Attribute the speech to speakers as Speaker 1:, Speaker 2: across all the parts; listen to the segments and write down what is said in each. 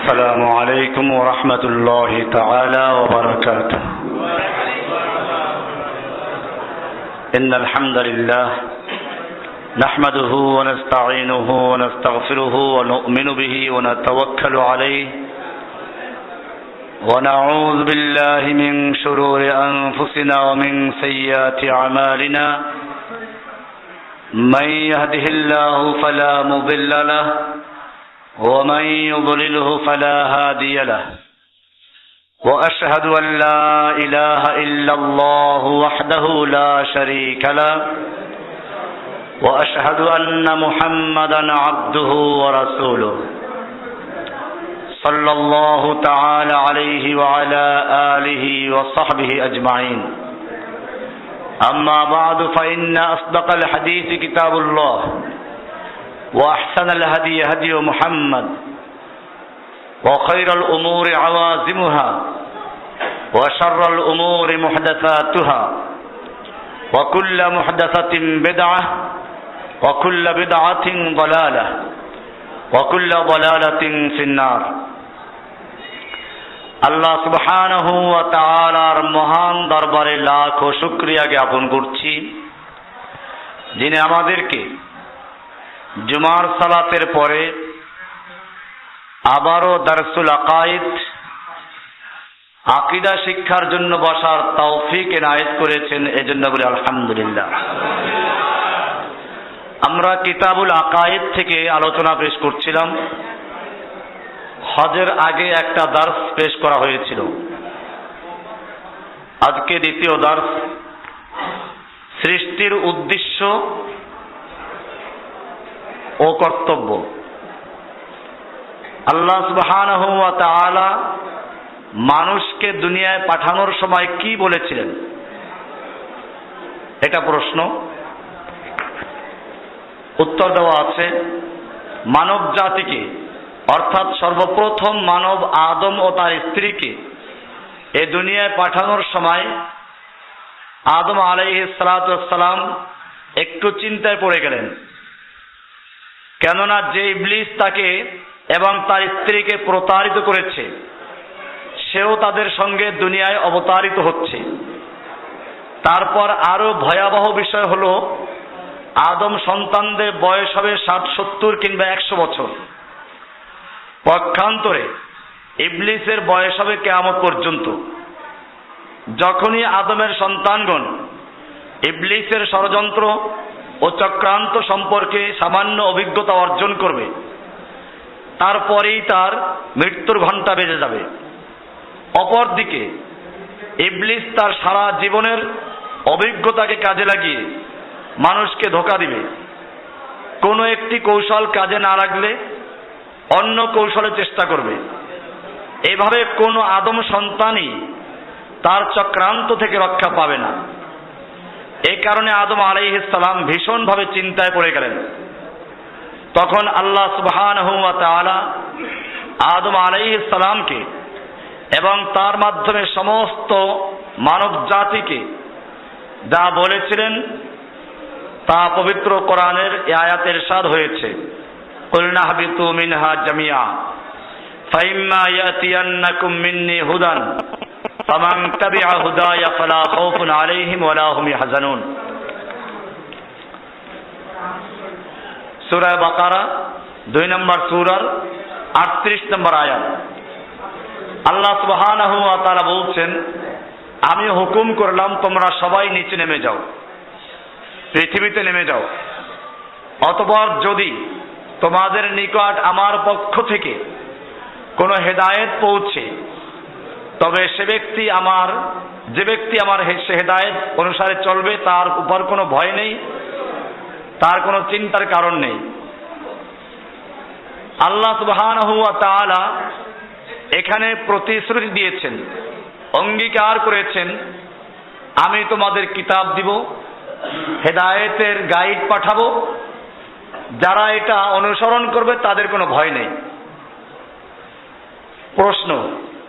Speaker 1: السلام عليكم ورحمة الله تعالى وبركاته. إن الحمد لله نحمده ونستعينه ونستغفره ونؤمن به ونتوكل عليه ونعوذ بالله من شرور أنفسنا ومن سيئات أعمالنا. من يهده الله فلا مضل له ومن يضلله فلا هادي له. وأشهد أن لا إله إلا الله وحده لا شريك له وأشهد أن محمدا عبده ورسوله صلى الله تعالى عليه وعلى آله وصحبه أجمعين. أما بعد فإن أصدق الحديث كتاب الله وأحسن الهدي هدي محمد وخير الأمور عوازمها وشر الأمور محدثاتها وكل محدثة بدعة وكل بدعة ضلالة وكل ضلالة في النار. আল্লাহ সুবহানাহু ওয়া তাআলার মহান দরবারে লাখ শুকরিয়া জ্ঞাপন করছি, যিনি আমাদেরকে জুমার সালাতের পরে আবারও দারসুল আকাইদ আকীদা শিক্ষার জন্য বসার তৌফিক এনায়েত করেছেন। এজন্য বলি আলহামদুলিল্লাহ। আমরা কিতাবুল আকাইদ থেকে আলোচনা পেশ করছিলাম। হজের আগে একটা দার্স পেশ করা হয়েছিল, আজকে দ্বিতীয় দার্স, সৃষ্টির উদ্দেশ্য ও কর্তব্য। আল্লাহ সুবহানাহু ওয়া তাআলা মানুষকে দুনিয়ায় পাঠানোর সময় কি বলেছিলেন, এটা প্রশ্ন। উত্তর দেওয়া আছে, মানব জাতিকে অর্থাৎ সর্বপ্রথম মানব আদম ও তার স্ত্রীকে এ দুনিয়ায় পাঠানোর সময় আদম আলাইহিস সালাতু ওয়াস সালাম একটু চিন্তায় পড়ে গেলেন। কেননা যে ইবলিস তাকে এবং তার স্ত্রীকে প্রতারিত করেছে, সেও তাদের সঙ্গে দুনিয়ায় অবতারিত হচ্ছে। তারপর আরো ভয়াবহ বিষয় হলো, আদম সন্তানদের বয়স হবে 60-70 কিংবা 100 বছর। পক্ষান্তরে ইবলিসের বয়স হবে কিয়ামত পর্যন্ত। যখনই আদমের সন্তানগণ ইবলিসের ষড়যন্ত্র ও চক্রান্ত সম্পর্কে সামান্য অভিজ্ঞতা অর্জন করবে, তারপরেই তার মৃত্যুর ঘণ্টা বেজে যাবে। অপরদিকে ইবলিস তার সারা জীবনের অভিজ্ঞতাকে কাজে লাগিয়ে মানুষকে ধোঁকা দিবে। কোনো একটি কৌশল কাজে না লাগলে অন্য কৌশলে চেষ্টা করবে। এভাবে কোনো আদম সন্তানই তার চক্রান্ত থেকে রক্ষা পাবে না। এই কারণে আদম আলাইহিস সালাম ভীষণভাবে চিন্তায় পড়ে গেলেন। তখন আল্লাহ সুবহানাহু ওয়া তাআলা আদম আলাইহিস সালামকে এবং তার মাধ্যমে সমস্ত মানব জাতিকে যা বলেছিলেন তা পবিত্র কোরআনের এই আয়াতে ইরশাদ হয়েছে, কুলনা হাবিতু মিনহা জামিআ ফাইম্মা ইয়াতিয়ান্নাকুম মিন্নি হুদান ফামান তাবিআ হুদায়া ফালা খাউফুন আলাইহিম ওয়ালা হুম ইয়াহজানুন। সূরা বাকারা 2 নম্বর সূরার 38 নম্বর আয়াত। আল্লাহ সুবহানাহু ওয়া তাআলা বলছেন, আমি হুকুম করলাম তোমরা সবাই নিচে নেমে যাও, পৃথিবীতে নেমে যাও। অতঃপর যদি তোমাদের নিকট আমার পক্ষ থেকে কোনো হেদায়েত পৌঁছে, তবে যে ব্যক্তি আমার সে হেদায়েত অনুসারে চলবে, তার উপর কোনো ভয় নেই, তার কোনো চিন্তার কারণ নেই। আল্লাহ সুবহানাহু ওয়া তাআলা এখানে প্রতিশ্রুতি দিয়েছেন, অঙ্গীকার করেছেন, আমি তোমাদের কিতাব দিব, হেদায়েতের গাইড পাঠাবো, যারা এটা অনুসরণ করবে তাদের কোনো ভয় নেই। প্রশ্ন,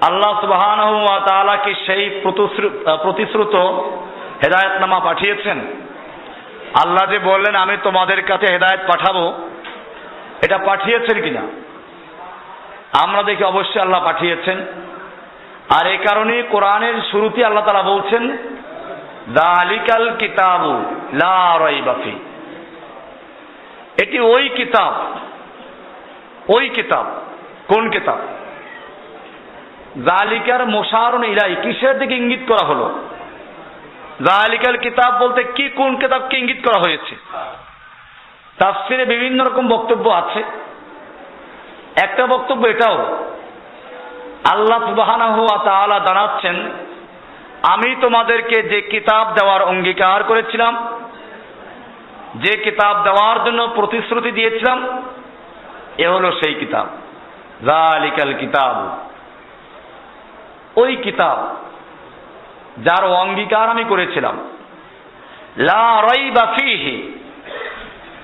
Speaker 1: আল্লাহ সুবহানাহু ওয়া তাআলা কি সেই প্রতিশ্রুত হেদায়েতনামা পাঠিয়েছেন? আল্লাহ যে বললেন আমি তোমাদের কাছে হেদায়েত পাঠাবো, এটা পাঠিয়েছেন কিনা? আমরা দেখি অবশ্যই আল্লাহ পাঠিয়েছেন। আর এই কারণে কোরআনের শুরুতে আল্লাহ তাআলা বলছেন যালিকাল কিতাবু লা রাইবা ফি, এটি ওই কিতাব। ওই কিতাব কোন কিতাব? যালিকার মুশারুন ইলাই, কিসের দিকে ইঙ্গিত করা হলো? যালিকাল কিতাব বলতে কি, কোন কিতাবকে ইঙ্গিত করা হয়েছে? তাফসিরে বিভিন্ন রকম বক্তব্য আছে। একটা বক্তব্য এটাও, আল্লাহ সুবহানাহু ওয়া তাআলা জানাচ্ছেন আমি তোমাদেরকে যে কিতাব দেওয়ার অঙ্গীকার করেছিলাম, যে কিতাব দেওয়ার জন্য প্রতিশ্রুতি দিয়েছিলাম, এ হলো সেই কিতাব। যালিকাল কিতাব, ওই কিতাব যার অঙ্গীকার আমি করেছিলাম। লা রাইবা ফীহি,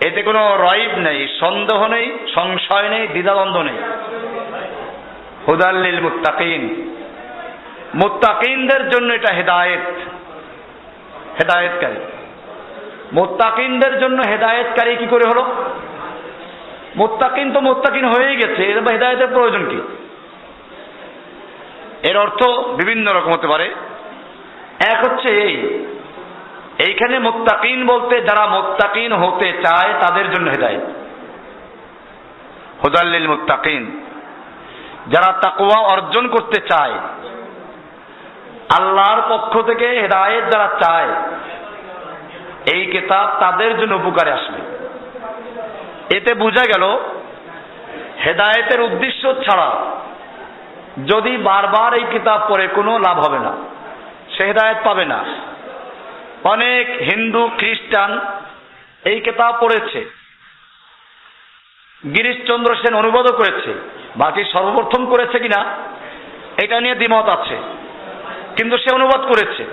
Speaker 1: এতে কোনো রাইব নেই, সন্দেহ নেই, সংশয় নেই, দ্বিধাদ্বন্দ্ব নেই। হুদাল লিল মুত্তাকিন, মুত্তাকিনদের জন্য এটা হেদায়েত, হেদায়েতকারী। মুত্তাকিনদের জন্য হেদায়েতকারী কি করে হলো? মুত্তাকিন তো মুত্তাকিন হয়েই গেছে, এর হেদায়েতের প্রয়োজন কি? এর অর্থ বিভিন্ন রকম হতে পারে। এক হচ্ছে এইখানে মুত্তাকিন বলতে যারা মুত্তাকিন হতে চায় তাদের জন্য হেদায়েত। হুদাল লিল মুত্তাকিন, যারা তাকওয়া অর্জন করতে চায়, আল্লাহর পক্ষ থেকে হেদায়েত যারা চায়, এই কিতাব তাদের জন্য উপকারে আসবে। এতে বোঝা গেল হেদায়েতের উদ্দেশ্য ছাড়া যদি বারবার এই কিতাব পড়ে কোনো লাভ হবে না, সে হেদায়েত পাবে না। অনেক হিন্দু খ্রিস্টান এই কিতাব পড়েছে, গিরিশচন্দ্র সেন অনুবাদও করেছে, বাকি সর্বপ্রথম করেছে কিনা এটা নিয়ে দ্বিমত আছে, কিন্তু সে অনুবাদ করেছে।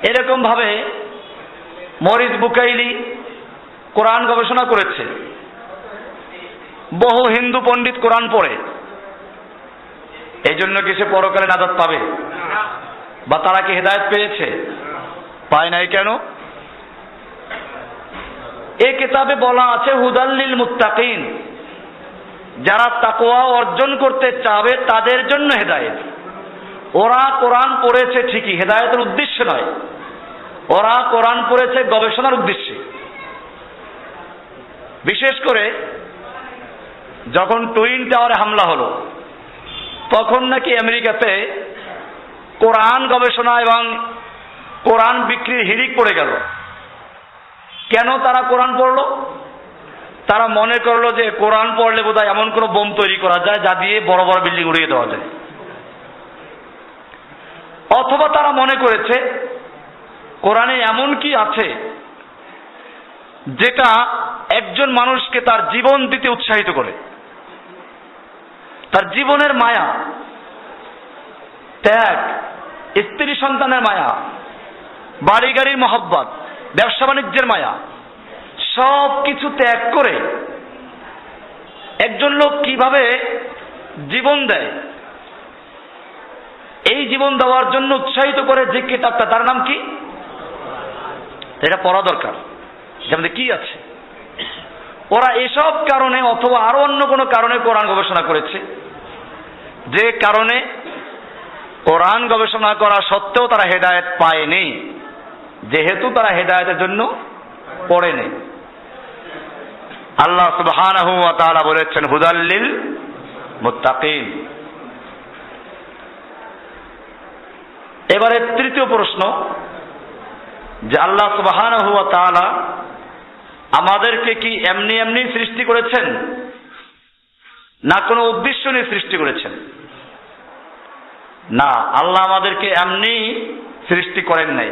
Speaker 1: এরকম ভাবে মরিস বুকাইলি কোরআন গবেষণা করেছে। বহু হিন্দু পণ্ডিত কোরআন পড়ে, এই জন্য কি সে পরকালে নাজাত পাবে? বা তারা কি হেদায়েত পেয়েছে? পায় নাই। কেন? এই কিতাবে বলা আছে হুদাল লিল মুত্তাকিন, যারা তাকওয়া অর্জন করতে চাবে তাদের জন্য হেদায়েত। ওরা কোরআন পড়েছে ঠিকই, হেদায়েতের উদ্দেশ্যে নয়, ওরা কোরআন পড়েছে গবেষণার উদ্দেশ্যে। বিশেষ করে যখন টুইন টাওয়ারে হামলা হলো, তখন নাকি আমেরিকাতে কোরআন গবেষণা এবং কোরআন বিক্রির হিড়িক পড়ে গেল। কেন তারা কোরআন পড়লো? তারা মনে করলো যে কোরআন পড়লে বোধহয় এমন কোনো বোম তৈরি করা যায় যা দিয়ে বড় বড় বিল্ডিং উড়িয়ে দেওয়া যায়। অথবা তারা মনে করেছে কোরআনে এমন কি আছে যেটা একজন মানুষকে তার জীবন দিতে উৎসাহিত করে, তার জীবনের মায়া, ত্যাগ, স্ত্রী সন্তানের মায়া, বাড়ি গাড়ির মহব্বত, ব্যবসা বাণিজ্যের মায়া, সব কিছু ত্যাগ করে একজন লোক কিভাবে জীবন দেয়, এই জীবন দেওয়ার জন্য উৎসাহিত করে যে কিতাবটা, তার নাম কি? এটা পড়া দরকার, যেমন কি আছে। ওরা এসব কারণে অথবা আরো অন্য কোনো কারণে কোরআন গবেষণা করেছে, যে কারণে কোরআন গবেষণা করা সত্ত্বেও তারা হেদায়েত পায়নি, যেহেতু তারা হেদায়েতের জন্য পড়েনি। আল্লাহ সুবহানাহু ওয়া তাআলা বলেছেন হুদাল লিল মুত্তাকিন। এবারে তৃতীয় প্রশ্ন, যে আল্লাহ সুবহানাহু ওয়া তাআলা আমাদেরকে কি এমনি এমনি সৃষ্টি করেছেন, না কোনো উদ্দেশ্য নিয়ে সৃষ্টি করেছেন? না, আল্লাহ আমাদেরকে এমনি সৃষ্টি করেন নাই,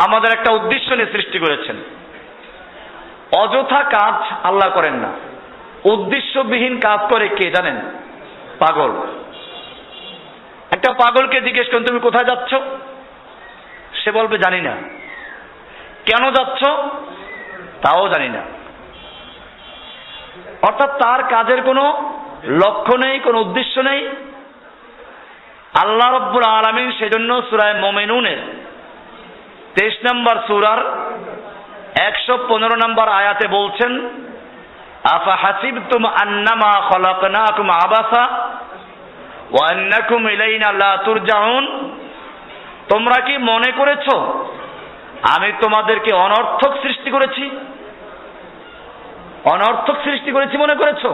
Speaker 1: আমাদের একটা উদ্দেশ্য নিয়ে সৃষ্টি করেছেন। অযথা কাজ আল্লাহ করেন না, উদ্দেশ্যবিহীন কাজ করে কে জানেন? পাগল। একটা পাগলকে জিজ্ঞেস করুন তুমি কোথায় যাচ্ছ, সে বলবে জানি না। কেন যাচ্ছ তাও জানি না। অর্থাৎ তার কাজের কোনো লক্ষ্য নেই, কোনো উদ্দেশ্য নেই। আল্লাহ রাব্বুল আলামিন সেজন্য সূরা মুমিনুনের 23 নম্বর সূরার 115 নম্বর আয়াতে বলছেন আফা হাসিবতুম আন্নামা খলাকনাকুম আবাসা ওয়া আন্নাকুম ইলাইনা লা তুরজাউন, তোমরা কি মনে করেছো আমি তোমাদেরকে অনর্থক সৃষ্টি করেছি? অনর্থক সৃষ্টি করেছি মনে করেছো?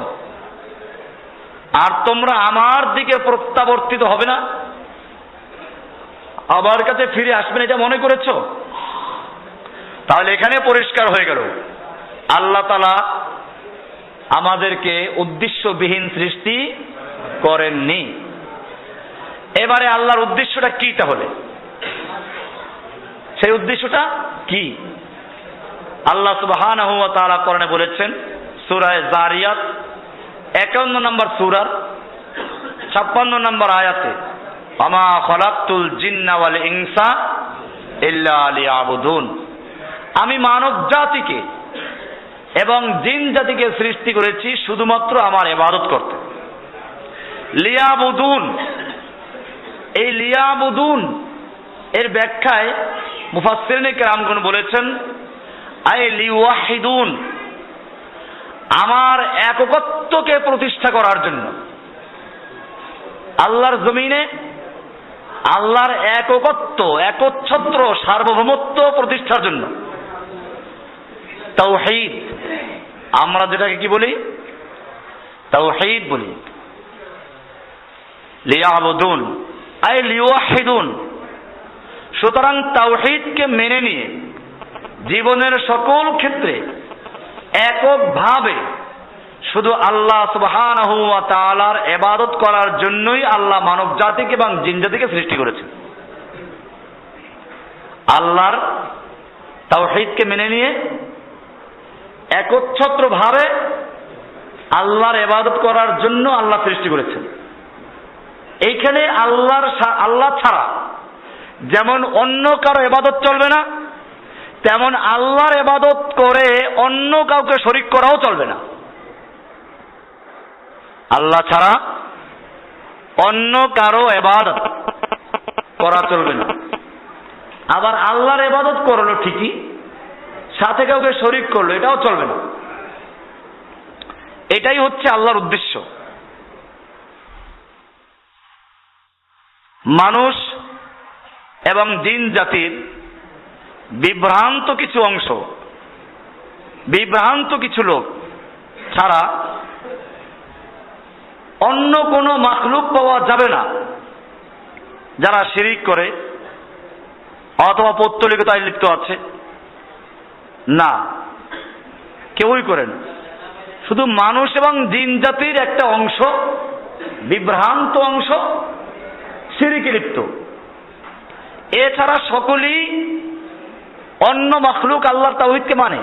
Speaker 1: আর তোমরা আমার দিকে প্রত্যাবর্তিত হবে না, আমার কাছে ফিরে আসবেন, এটা মনে করেছো? তাহলে এখানে পরিষ্কার হয়ে গেল আল্লাহ তাআলা আমাদেরকে উদ্দেশ্যবিহীন সৃষ্টি করেননি। এবারে আল্লাহর উদ্দেশ্যটা কি? তাহলে সেই উদ্দেশ্যটা কি? আল্লাহ সুবহানাহু ওয়া তাআলা কোরআনে বলেছেন সূরা যারিয়াত 51 নম্বর সূরার 56 নম্বর আয়াতে, আমা খলাকতুল জিন্না ওয়াল ইনসা ইল্লা লিয়াবুদুন, আমি মানব জাতিকে এবং জিন জাতিকে সৃষ্টি করেছি শুধুমাত্র আমার ইবাদত করতে। লিয়াবুদুন, এই লিয়াবুদুন এর ব্যাখ্যায় মুফাসসিরিনে কেরামগণ বলেছেন আই লিওয়াহিদুন, আমার একত্বকে প্রতিষ্ঠা করার জন্য, আল্লাহর জমিনে আল্লাহর একত্ব, একচ্ছত্র সার্বভৌমত্ব প্রতিষ্ঠার জন্য। তাওহীদ, আমরা যেটাকে কি বলি? তাওহীদ বলি। লিয়াবুদুন আই লিওয়াহিদুন, সুতরাং তাওহীদকে মেনে নিয়ে জীবনের সকল ক্ষেত্রে এককভাবে শুধু আল্লাহ সুবহানাহু ওয়া তাআলার ইবাদত করার জন্যই আল্লাহ মানব জাতিকে এবং জিন জাতিকে সৃষ্টি করেছেন। আল্লাহর তাওহীদকে মেনে নিয়ে একচ্ছত্রভাবে আল্লাহর ইবাদত করার জন্য আল্লাহ সৃষ্টি করেছেন। এইখানে আল্লাহ ছাড়া যেমন অন্য কারো ইবাদত চলবে না, তেমন আল্লাহর ইবাদত করে অন্য কাউকে শরীক করাও চলবে না। আল্লাহ ছাড়া অন্য কারো ইবাদত করা চলবে না। আবার আল্লাহর ইবাদত করলো ঠিকই, সাথে কাউকে শরীক করলো, এটাও চলবে না। এটাই হচ্ছে আল্লাহর উদ্দেশ্য। মানুষ এবং জিন জাতির বিভ্রান্ত কিছু অংশ, বিভ্রান্ত কিছু লোক ছাড়া অন্য কোনো মাখলুক পাওয়া যাবে না যারা শিরিক করে অথবা পৌত্তলিকতায় লিপ্ত আছে। না, কেউই করে না। শুধু মানুষ এবং জিন জাতির একটা অংশ, বিভ্রান্ত অংশ শিরিকে লিপ্ত। এছাড়া সকলেই অন্য মাখলুক আল্লাহর তাওহীদকে মানে,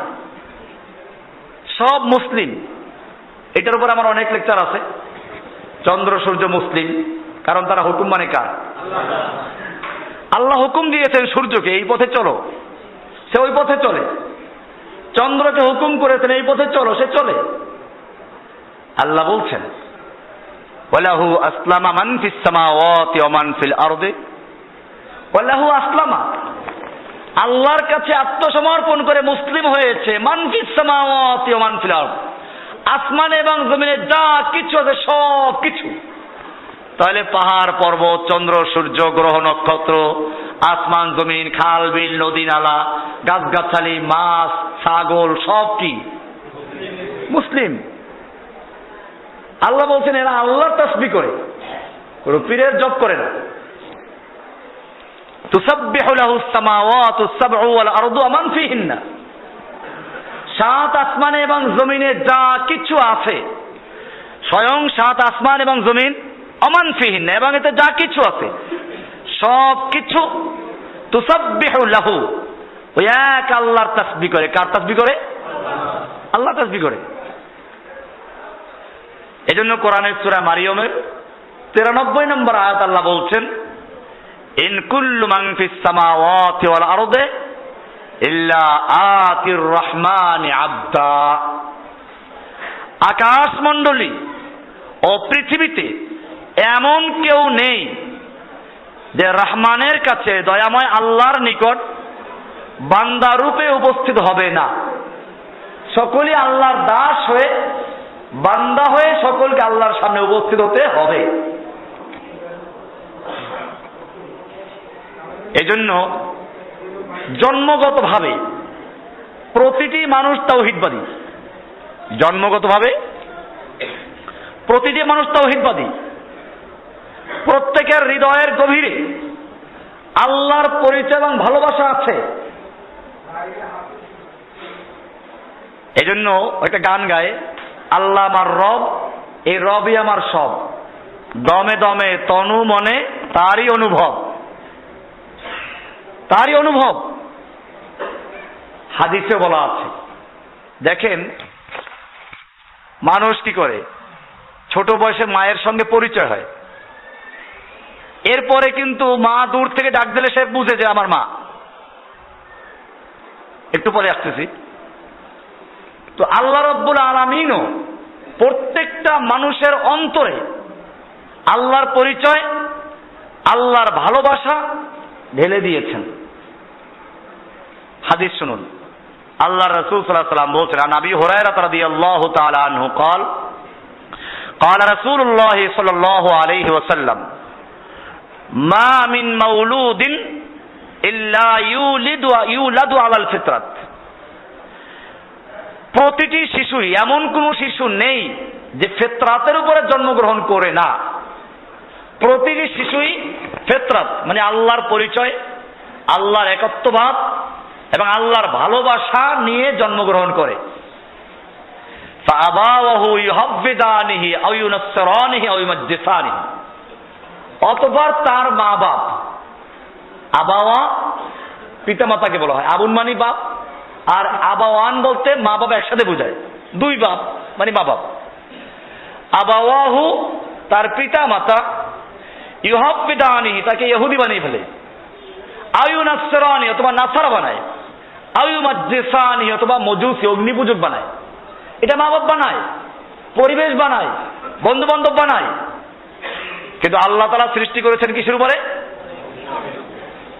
Speaker 1: সব মুসলিম। এটার উপর আমার অনেক লেকচার আছে। চন্দ্র সূর্য মুসলিম, কারণ তারা হুকুম মানে কার? আল্লাহ হুকুম দিয়েছেন সূর্যকে এই পথে চলো, সে ওই পথে চলে। চন্দ্রকে হুকুম করেছেন এই পথে চলো, সে চলে। আল্লাহ বলছেন ওয়ালাহু আসলামা মান ফিস সামাওয়াতি ওয়া মান ফিল আরদি, ওয়ালাহু আসলামা, আল্লাহর কাছে আত্মসমর্পণ করে মুসলিম হয়েছে মান ফিস সামাওয়াতি ওয়া মান ফিল আরদ, আসমান এবং জমিনে যা কিছু আছে সব কিছু। তাহলে পাহাড় পর্বত, চন্দ্র সূর্য, গ্রহ নক্ষত্র, আসমান জমিন, খাল বিল, নদী নালা, গাছগাছালি, মাছ ছাগল সব কি মুসলিম? আল্লাহ বলছেন এরা আল্লাহর তাসবিহ করে, কোন পীরের জপ করে না। তুসাব্বিহু লাহুস সামাওয়াতুস সাবউ ওয়াল আরদু ওয়া মান ফিহিন্না, সাত আসমানে এবং জমিনে যা কিছু আছে, স্বয়ং সাত আসমান এবং জমিন, ওমান ফিহিন্না, এবং এতে যা কিছু আছে সব কিছু তুসাব্বিহু লাহু, ওই এক আল্লাহর তাসবিহ করে। কার তাসবিহ করে? আল্লাহ তাসবিহ করে। এজন্য কোরআনের সূরা মারিয়মের 93 নম্বর আয়াত আল্লাহ বলছেন ইন কুল্লু মান ফিস সামাওয়াতি ওয়াল আরদি ইল্লা আতির রহমানি আবদা, আকাশ মণ্ডলী ও পৃথিবীতে এমন কেউ নেই যে রহমানের কাছে, দয়াময় আল্লাহর নিকট বান্দা রূপে উপস্থিত হবে না। সকলেই আল্লাহর দাস হয়ে, বান্দা হয়ে সকলকে আল্লাহর সামনে উপস্থিত হতে হবে। এজন্য জন্মগতভাবে প্রতিটি মানুষ তাওহীদবাদী। জন্মগতভাবে প্রতিটি মানুষ তাওহীদবাদী। প্রত্যেকের হৃদয়ের গভীরে আল্লাহর পরিচয় এবং ভালোবাসা আছে। এজন্য একটা গান গায়, আল্লাহ আমার রব, এই রবই আমার সব, দমে দমে তনু মনে তারই অনুভব, তারই অনুভব। হাদিসে বলা আছে, দেখেন মানুষ কি করে, ছোট বয়সে মায়ের সঙ্গে পরিচয় হয়, এরপরে কিন্তু মা দূর থেকে ডাক দিলে সে বুঝে যে আমার মা। একটু পরে আসতেছি। তো আল্লাহ রাব্বুল আলামিনও প্রত্যেকটা মানুষের অন্তরে আল্লাহর পরিচয়, আল্লাহর ভালোবাসা ঢেলে দিয়েছেন। হাদিস শুনুন, আল্লাহ রাসূল সাল্লাল্লাহু আলাইহি ওয়াসাল্লাম বলছেন, আন আবি হুরায়রা রাদিয়াল্লাহু তাআলা আনহু قال قال رسول الله صلى الله عليه وسلم ما من مولود إلا يولد على الفطرة। প্রতিটি শিশুই, এমন কোন শিশু নেই যে ফিতরাতের উপরে জন্মগ্রহণ করে না। প্রতিটি শিশুই ফিতরাত মানে আল্লাহর পরিচয়, আল্লাহর একত্ববাদ এবং আল্লাহর ভালোবাসা নিয়ে জন্মগ্রহণ করে। ফাআবাওয়াহু ইউহাব্বিদানিহি আও ইউনাসসিরানিহি আও ইউমাজ্জিসানিহি। অতঃপর তার মা বাপ, আবাওয়া পিতামাতাকে বলা হয়, আবুন মানে বাপ, আর আবাওয়ান বলতে মা বাবা একসাথে বোঝায়, দুই বাপ মানে মা বাপ। আবাওয়াহু তার পিতা মাতা, ইউহাব্বিদানিহি তাকে ইহুদি বানিয়ে ফেলে, আও ইউনাসসিরানি অথবা নাসারা বানায়, আও ইউমাজ্জিসানিহি অথবা মজুসি অগ্নিপূজক বানায়। এটা মা বাপ বানায়, পরিবেশ বানায়, বন্ধু বান্ধব বানায়। কিন্তু আল্লাহ তাআলা সৃষ্টি করেছেন কিসের উপরে?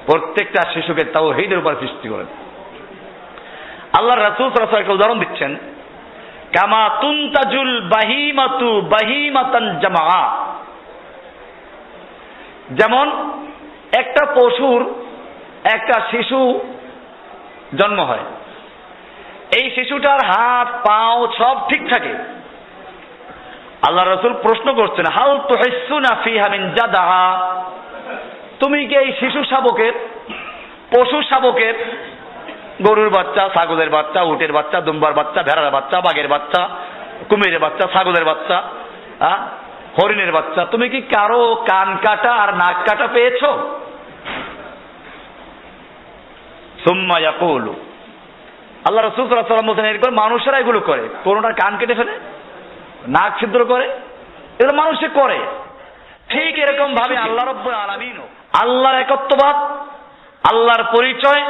Speaker 1: প্রত্যেকটা শিশুকে তাওহীদের উপর সৃষ্টি করেন। আল্লাহ রাসূল সাল্লাল্লাহু আলাইহি ওয়াসাল্লাম উদাহরণ দিচ্ছেন, কামা তুনতাজুল বাহিমাতু বাহিমাতান জামা। যেমন একটা পশুর একটা শিশু জন্ম হয়, এই শিশুটার হাত পাও সব ঠিক থাকে। আল্লাহ রাসূল প্রশ্ন করছেন, হাল তুহিসুনা ফিহা মিন জাদাহা, তুমি কি এই শিশু শাবকের, পশু শাবকের, গরুর বাচ্চা, ছাগলের বাচ্চা, উটের বাচ্চা, দুম্বার বাচ্চা, ভেড়ার বাচ্চা, বাঘের বাচ্চা, কুমিরের বাচ্চা, ছাগলের বাচ্চা, হরিণের বাচ্চা, তুমি কি কারো কান কাটা আর নাক কাটা পেয়েছো? সুম্মা ইয়াকুলু, আল্লাহ রাসূল সাল্লাল্লাহু আলাইহি ওয়াসাল্লাম বলেন, এরকম মানুষেরা এগুলো করে, কোনটার কান কেটে ফেলে, নাক ছিদ্র করে, এগুলো মানুষে করে। ঠিক এরকম ভাবে আল্লাহ রাব্বুল আলামিনও আল্লাহর একত্ববাদ, আল্লাহর পরিচয়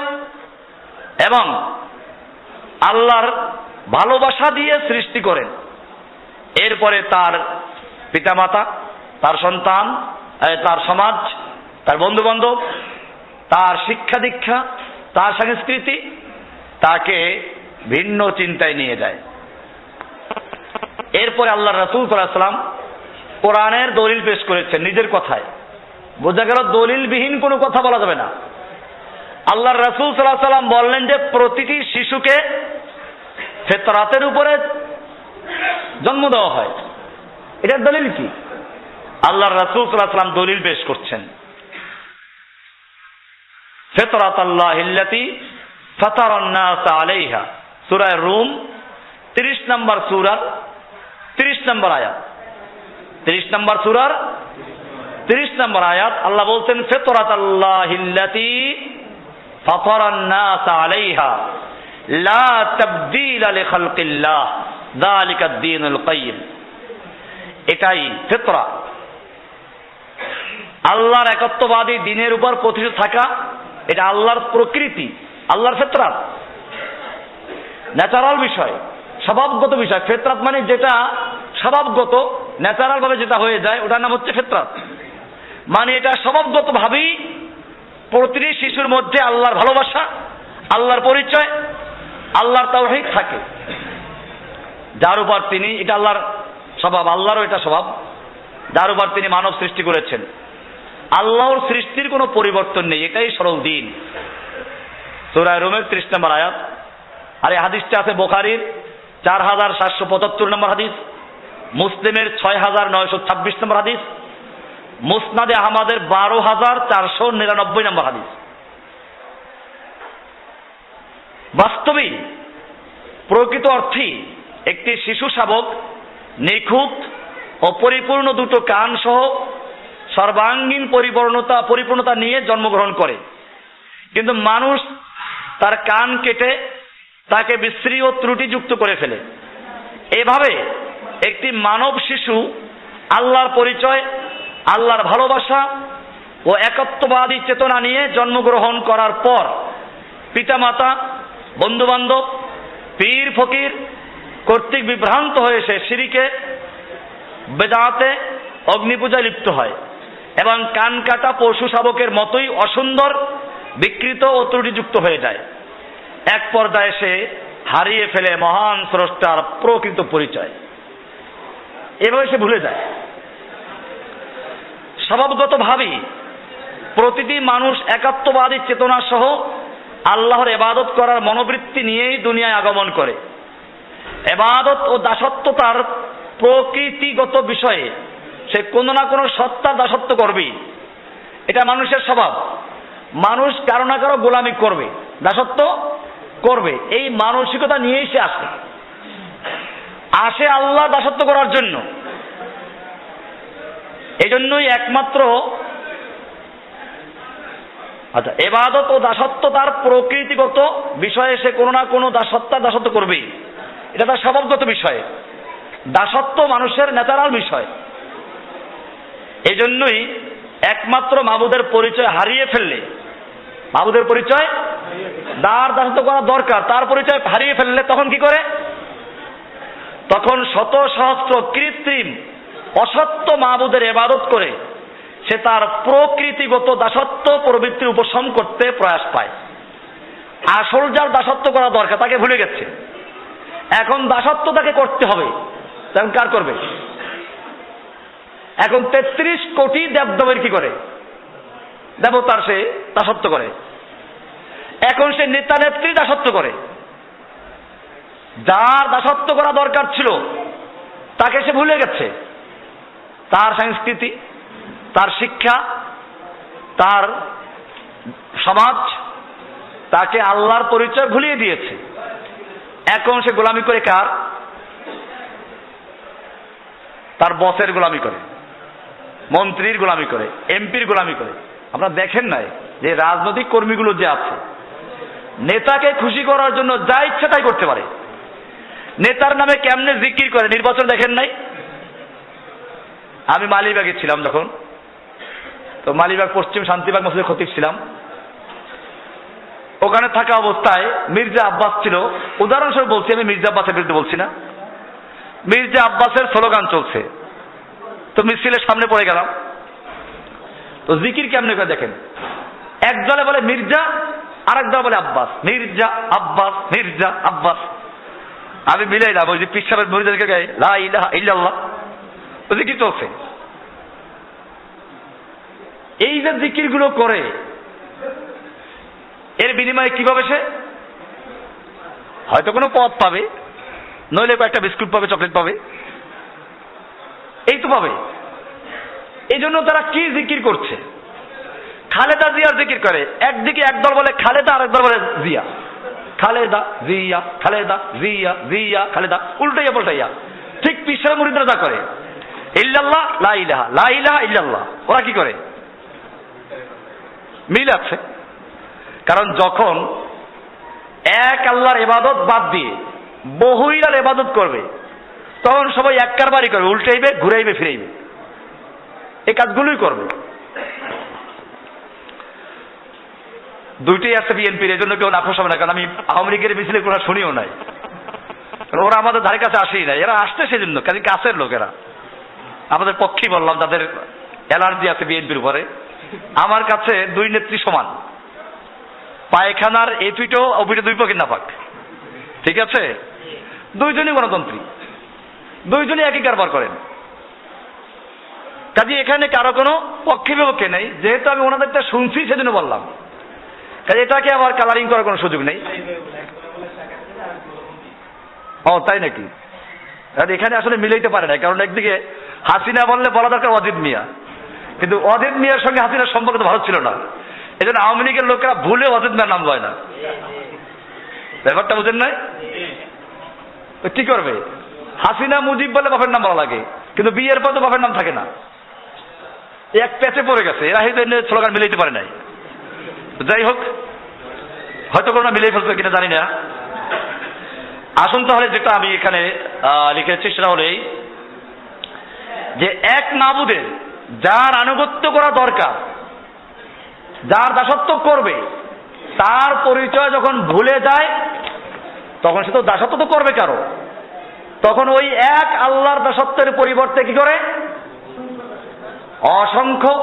Speaker 1: এবং আল্লাহর ভালোবাসা দিয়ে সৃষ্টি করেন। এরপরে তার পিতামাতা, তার সন্তান, তার সমাজ, তার বন্ধু বান্ধব, তার শিক্ষা দীক্ষা, তার সংস্কৃতি তাকে ভিন্ন চিন্তায় নিয়ে যায়। এরপরে আল্লাহ রাসূল সাল্লাল্লাহু আলাইহি ওয়াসাল্লাম কোরআনের দলিল পেশ করেছেন নিজের কথায়। বোঝা গেল দলিলবিহীন কোনো কথা বলা যাবে না। আল্লাহ রাসূল সাল্লাল্লাহু আলাইহি ওয়াসাল্লাম বললেন যে প্রতিটি শিশুকে ফিতরাতের উপরে জন্ম দেওয়া হয়। এটার দলিল কি? আল্লাহ রাসূল সাল্লাল্লাহু আলাইহি ওয়াসাল্লাম দলিল পেশ করছেন, ফিতরাতাল্লাহিল্লাতী ফাতারান নাস আলাইহা, সূরা রুম 30 নম্বর সূরার 30 নম্বর আয়াত, 30 নম্বর সূরার 30 নম্বর আয়াত। আল্লাহ বলছেন, ফিতরাতাল্লাহিল্লাতী ফাতারান নাস আলাইহা লা তাবদীলা লিখালকিল্লাহ যালিকাদ দীনুল কাইয়্যিম। এটাই ফিতরা, আল্লাহর একত্ববাদী দ্বীনের উপর প্রতিষ্ঠিত থাকা। এটা আল্লাহর প্রকৃতি, আল্লাহর ফিতরাত, ন্যাচারাল বিষয়, স্বভাবগত বিষয়। ফিতরাত মানে যেটা স্বভাবগত, ন্যাচারাল ভাবে যেটা হয়ে যায়, ওটার নাম হচ্ছে ফিতরাত। মানে এটা স্বভাবগত ভাবেই প্রতিটি শিশুর মধ্যে আল্লাহর ভালোবাসা, আল্লাহর পরিচয়, আল্লাহর তাওহীদ থাকে। যার উপর তিনি, এটা আল্লাহর স্বভাব, আল্লাহরও এটা স্বভাব, যার উপর তিনি মানব সৃষ্টি করেছেন। আল্লাহর সৃষ্টির কোনো পরিবর্তন নেই, এটাই সরল দিন। সূরা রুমের 30 নম্বর আয়াত। আর এই হাদিসটা আছে বুখারীর 4775 নম্বর হাদিস, মুসলিমের 6926 নম্বর হাদিস, মুসনাদে আহমদের 12499 নম্বর হাদিস। বাস্তবিক প্রকৃত অর্থেই একটি শিশু শাবক নিখুঁত ও পরিপূর্ণ দুটো কান সহ সর্বাঙ্গীন পরিপূর্ণতা নিয়ে জন্মগ্রহণ করে, কিন্তু মানুষ তার কান কেটে তাকে বিশ্রী ও ত্রুটিযুক্ত করে ফেলে। এভাবে একটি মানব শিশু আল্লাহর পরিচয়, আল্লাহর ভালোবাসা ও একত্ববাদী চেতনা নিয়ে জন্মগ্রহণ করার পর পিতামাতা, বন্ধুবান্ধব, পীর ফকির কর্তৃক বিভ্রান্ত হয়ে সে শিরকে, বেদাতে, অগ্নিপূজায় লিপ্ত হয় এবং কান কাটা পশু শাবকের মতোই অসুন্দর, বিকৃত ও ত্রুটিযুক্ত হয়ে যায়। এক পর্যায়ে সে হারিয়ে ফেলে মহান স্রষ্টার প্রকৃত পরিচয়। এভাবে সে ভুলে যায়। স্বভাবগতভাবেই প্রতিটি মানুষ একাত্মবাদী চেতনা সহ আল্লাহর ইবাদত করার মনোবৃত্তি নিয়েই দুনিয়ায় আগমন করে। ইবাদত ও দাসত্বতার প্রকৃতিগত বিষয়ে সে কোনো না কোনো সত্তার দাসত্ব করবেই, এটা মানুষের স্বভাব। মানুষ কারো না কারো গোলামি করবে, দাসত্ব করবে, এই মানসিকতা নিয়েই সে আসে আল্লাহ দাসত্ব করার জন্য। এই জন্যই একমাত্র ইবাদত ও দাসত্ব তার প্রকৃতিগত বিষয়ে সে কোনো না কোনো দাসত্ব করবেই, এটা তার স্বভাবগত বিষয়। দাসত্ব মানুষের ন্যাচারাল বিষয়। এই জন্যই একমাত্র মাবুদের পরিচয় হারিয়ে ফেললে, মাবুদের পরিচয় যার দাসত্ব করা দরকার তার পরিচয় হারিয়ে ফেললে তখন কি করে? তখন শত সহস্র কৃত্রিম অসত্য মাবুদের ইবাদত করে সে তার প্রকৃতিগত দাসত্ব প্রবৃত্তির উপশম করতে প্রয়াস পায়। আসল যার দাসত্ব করা দরকার তাকে ভুলে গেছে, এখন দাসত্ব তাকে করতে হবে। তখন কার করবে? এখন 33 কোটি দেবদেবীর কি করে? দেবতার সে দাসত্ব করে। এখন সে নেতা নেত্রী দাসত্ব করে। যার দাসত্ব করা দরকার ছিল তাকে সে ভুলে গেছে। তার সংস্কৃতি, তার শিক্ষা, তার সমাজ তাকে আল্লাহর পরিচয় ভুলিয়ে দিয়েছে। এখন সে গোলামি করে কার? তার বসের গোলামি করে, মন্ত্রীর গোলামি করে, এমপির গোলামি করে। আপনারা দেখেন নাই যে রাজনৈতিক কর্মীগুলো যে আছে, নেতাকে খুশি করার জন্য যা ইচ্ছা তাই করতে পারে। নেতার নামে কেমনে জিকির করে, নির্বাচন দেখেন নাই? আমি মালিবাগে ছিলাম যখন, তো মালিবাগ পশ্চিম শান্তিবাগ মসজিদের খতিব ছিলাম। ওখানে থাকা অবস্থায় মির্জা আব্বাস ছিল, উদাহরণস্বরূপ বলছি, আমি মির্জা আব্বাসের বিরুদ্ধে বলছি না। মির্জা আব্বাসের স্লোগান চলছে, তো মিছিলের সামনে পড়ে গেলাম। তো জিকির কেমনে করে দেখেন, এক দলে বলে মির্জা, আরেক দল বলে আব্বাস। মির্জা আব্বাস, মির্জা আব্বাস। আমি মিলাইলাম ওই যে পীর সাহেবের মুরিদদেরকে গায়ে লা ইলাহা ইল্লাল্লাহ, ওই জিকির চলছে। এই যে জিকির গুলো করে, এর বিনিময়ে কি পাবে? সে হয়তো কোনো পদ পাবে, নইলে কয়েকটা বিস্কুট পাবে, চকলেট পাবে, এই তো পাবে। এই জন্য তারা কি জিকির করছে? খালেদা জিয়ার জিকির করে। একদিকে একদল বলে খালেদা, আরেক দল বলে জিয়া। খালেদা জিয়া, খালেদা জিয়া, জিয়া খালেদা, উল্টাইয়া পাল্টাইয়া। ঠিক পিসার মুরিদরা যা করে, ইল্লাল্লাহ লা ইলাহা, লা ইলাহা ইল্লাল্লাহ, ওরা কি করে? মিল আছে। কারণ যখন এক আল্লাহর ইবাদত বাদ দিয়ে বহুইলার ইবাদত করবে, তখন সবাই এক কারবারই করবে, উল্টাইবে, ঘুরাইবে, ফিরাইবে, এই কাজগুলোই করবে। দুইটাই আছে বিএনপির, এই জন্য কেউ নাখোশ হবে না। কারণ আমি আওয়ামী লীগের মিছিলে কোনো শুনিও নাই, ওরা আমাদের ধারে কাছে আসেই নাই। এরা আসতে সেজন্য কাজে কাছের লোকেরা, আমাদের পক্ষেই বললাম, যাদের অ্যালার্জি আছে বিএনপির উপরে। আমার কাছে দুই নেত্রী সমান, পায়খানার এই পিঠও ও পিঠে দুই পকেট না পাক, ঠিক আছে? দুইজনই গণতন্ত্রী। দুইজনই একই কারবার করেন। কাজে এখানে কারো কোনো পক্ষে বিপক্ষে নেই, যেহেতু আমি ওনাদেরটা শুনছি সেজন্য বললাম। কাজে এটাকে আবার কালারিং করার কোনো সুযোগ নেই। ও তাই নাকি? এখানে আসলে মিলাইতে পারে না, কারণ একদিকে হাসিনা বললে বলা দরকার অজিত মিয়া, কিন্তু অজিত মিয়ার সঙ্গে হাসিনার সম্পর্ক তো ভালো ছিল না, এই জন্য আওয়ামী লীগের লোকেরা ভুলে অজিত মিয়ার নাম লয় না। ব্যাপারটা বুঝেন নাই? কি করবে? হাসিনা মুজিব বলে বাপের নাম বলা লাগে, কিন্তু বিয়ের পর তো বাপের নাম থাকে না। এক প্যাচে পড়ে গেছে, এরা হয়তো স্লোগান মিলাইতে পারে নাই। যাই হোক, হয়তো কোনো মিলিয়ে ফেলছে কিনা জানি না। আসুন তাহলে যেটা আমি এখানে লিখেছি সেটা হলেই যে এক মাবুদের যার আনুগত্য করা দরকার, যার দাসত্ব করবে, তার পরিচয় যখন ভুলে যায় তখন সে তো দাসত্ব তো করবে কারো, তখন ওই এক আল্লাহর দাসত্বের পরিবর্তে কি করে অসংখ্য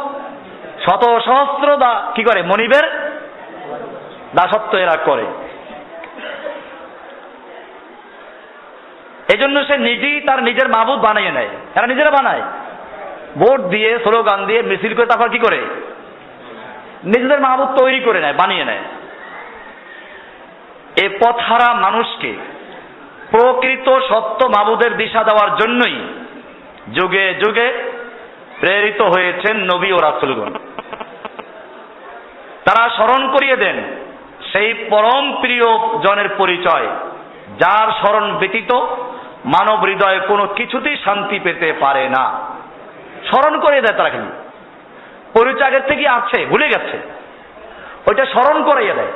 Speaker 1: শত সহস্র কি করে মনিবের দাসত্ব এরা করে। এই জন্য সে নিজেই তার নিজের মাবুদ বানিয়ে নেয়। এরা নিজেরা বানায়, ভোট দিয়ে স্লোগান দিয়ে মিছিল করে, তারপর কি করে নিজেদের মাবুদ তৈরি করে নেয়, বানিয়ে নেয়। এ পথহারা মানুষকে প্রকৃত সত্য মাবুদের দিশা দেওয়ার জন্যই যুগে যুগে প্রেরিত হয়েছেন নবী ও রাসূলগণ। তারা স্মরণ করিয়ে দেন সেই পরম প্রিয় জনের পরিচয়, যার স্মরণ ব্যতীত মানব হৃদয়ে কোনো কিছুতেই শান্তি পেতে পারে না। স্মরণ করিয়ে দেয় তারা, কিন্তু পরিচয় আগের থেকে আছে, ভুলে গেছে, ওইটা স্মরণ করাইয়া দেয়।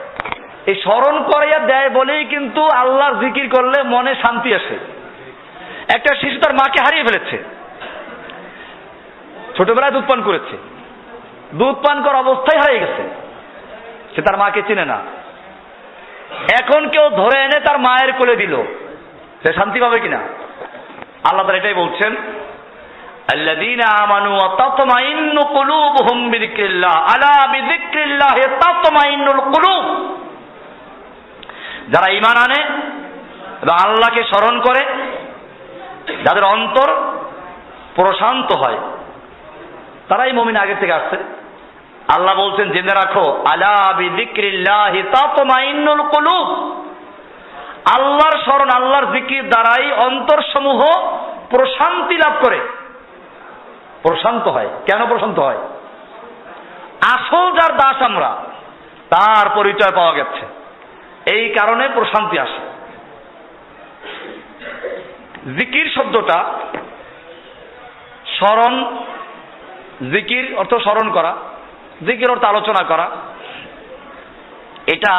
Speaker 1: এই স্মরণ করাইয়া দেয় বলেই কিন্তু আল্লাহর জিকির করলে মনে শান্তি আসে। একটা শিশু তার মাকে হারিয়ে ফেলেছে, ছোটবেলায় দুধ পান করেছে, দুধ পান করার অবস্থায় হারিয়ে গেছে, সে তার মাকে চিনে না। এখন কেউ ধরে এনে তার মায়ের কোলে দিল, সে শান্তি পাবে কিনা? আল্লাহ তাআলা এটাই বলছেন, আল্লাযীনা আমানু ওয়া তাতমাইন্নু কুলুবুহুম বিযিকরিল্লাহ, আলা বিযিকরিল্লাহি তাতমাইন্নুল কুলুব। যারা ঈমান আনে এবং আল্লাহকে স্মরণ করে, যাদের অন্তর প্রশান্ত হয়, তারাই মুমিন। আগের থেকে আসছে। আল্লাহ বলছেন জেনে রাখো, আলা বিযিকরিল্লাহি তাতমাইন্নুল কুলুব। আল্লাহর স্মরণ, আল্লাহর জিকির দ্বারাই অন্তরসমূহ প্রশান্তি লাভ করে, প্রশান্ত হয়। কেন প্রশান্ত হয়? আসল যার দাস আমরা, তার পরিচয় পাওয়া গেছে, এই কারণে প্রশান্তি আসে। জিকির শব্দটা স্মরণ, জিকির অর্থ স্মরণ করা, জিকির অর্থ আলোচনা করা। এটা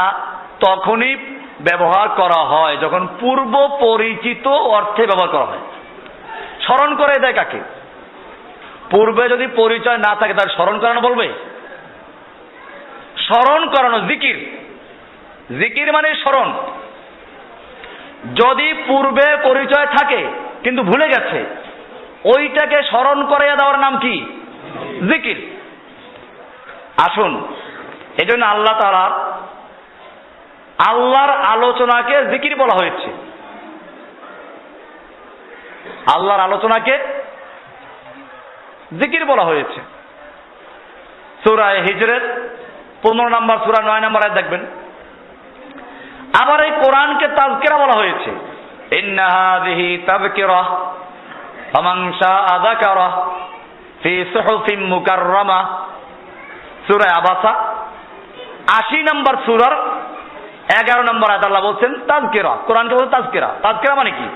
Speaker 1: তখনই ব্যবহার করা হয় যখন পূর্ব পরিচিত অর্থে ব্যবহার করা হয়। স্মরণ করে দেয় কাকে? পূর্বে যদি পরিচয় না থাকে তার স্মরণ করানো বলবে? স্মরণ করানো জিকির, জিকির মানে স্মরণ। যদি পূর্বে পরিচয় থাকে কিন্তু ভুলে গেছে, ওইটাকে স্মরণ করাইয়া দেওয়ার নাম কি? জিকির। আসুন, এই জন্য আল্লাহ তাআলা আল্লাহর আলোচনাকে জিকির বলা হয়েছে। আল্লাহর আলোচনাকে জিকির বলা হয়েছে। সূরা হিজরের 15 নম্বর সূরা 9 নম্বর আয়াত দেখবেন। আবার এই কোরআনকে তাযকিরা বলা হয়েছে, ইন্না হাযিহি তাযকিরাহ ফামান শাআ যাকারাহ ফি সুহুফিন মুকাররামাহ। সূরা আবাসা 80 নম্বর সূরার 11 নম্বর আয়াত আল্লাহ বলছেন তাযকিরা। কোরআনকে বলছে তাযকিরা। তাযকিরা মানে কি?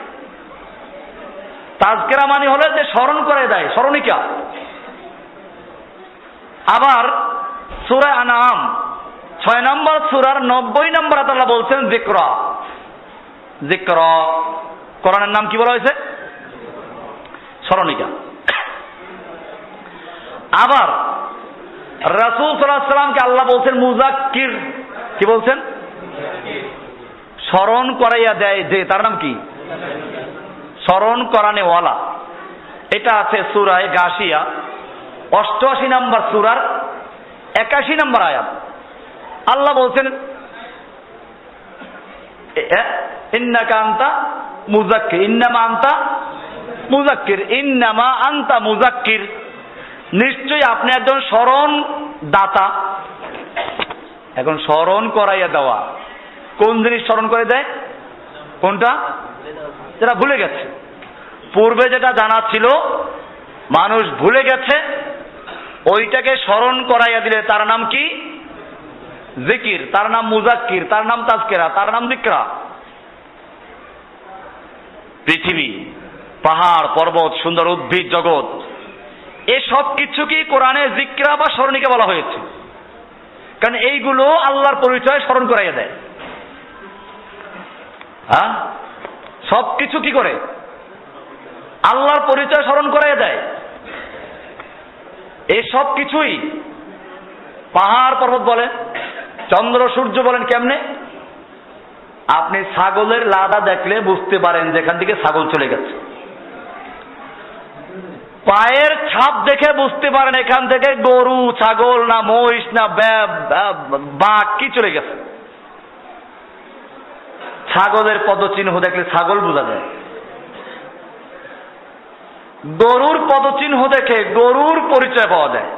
Speaker 1: তাযকিরা মানে হলো যে স্মরণ করে দেয়, স্মরণিকা। আবার সূরা আনআম 6 নম্বর সূরার 90 নম্বর আয়াত আল্লাহ বলছেন যিকরা। যিকরা কোরআনের নাম কি বলা হয়েছে? স্মরণিকা। আবার রাসূল সাল্লাল্লাহু আলাইহি সাল্লামকে আল্লাহ বলছেন মুযাক্কির। কি বলছেন? স্মরণ করাইয়া দেয় যে, তার নাম কি? স্মরণ করানেওয়ালা। এটা আছে সূরা গাশিয়া 88 নম্বর সূরার 81 নম্বর আয়াত। আল্লাহ বলছেন ইন্নাকা আনতা মুযাক্কির, ইন্নামা আনতা মুজাক্কির, ইন্নামা আনতা মুজাক্কির, নিশ্চয়ই আপনি একজন স্মরণ দাতা। এখন স্মরণ করাইয়া দেওয়া, কোন জিনিস স্মরণ করে দেয়? কোনটা? যেটা ভুলে গেছে। পূর্বে যেটা জানা ছিল মানুষ ভুলে গেছে, ওইটাকে স্মরণ করাইয়া দিলে তার নাম কি? জিকির, তার নাম মুজাক্কির, তার নাম তাজকিরা, তার নাম যিকরা। পৃথিবী, পাহাড়, পর্বত, সুন্দর উদ্ভিদ জগৎ, এসব কিছু কি কোরআনে যিকরা বা স্মরণীকে বলা হয়েছে? কারণ এইগুলো আল্লাহর পরিচয় স্মরণ করাইয়া দেয়। হ্যাঁ, সব কিছু কি করে? আল্লাহর পরিচয় স্মরণ করাইয়া দেয়। এই সব কিছুই পাহাড় পর্বত বলেন, চন্দ্র সূর্য বলেন, কেমনে? আপনি ছাগলের লাদা দেখলে বুঝতে পারেন যেখান থেকে ছাগল চলে গেছে। পায়ের ছাপ দেখে বুঝতে পারেন এখান থেকে গরু, ছাগল না মহিষ না বাঘ কি চলে গেছে। ছাগলের পদচিহ্ন দেখলে ছাগল বোঝা যায়, গরুর পদচিহ্ন দেখে গরুর পরিচয় পাওয়া যায়,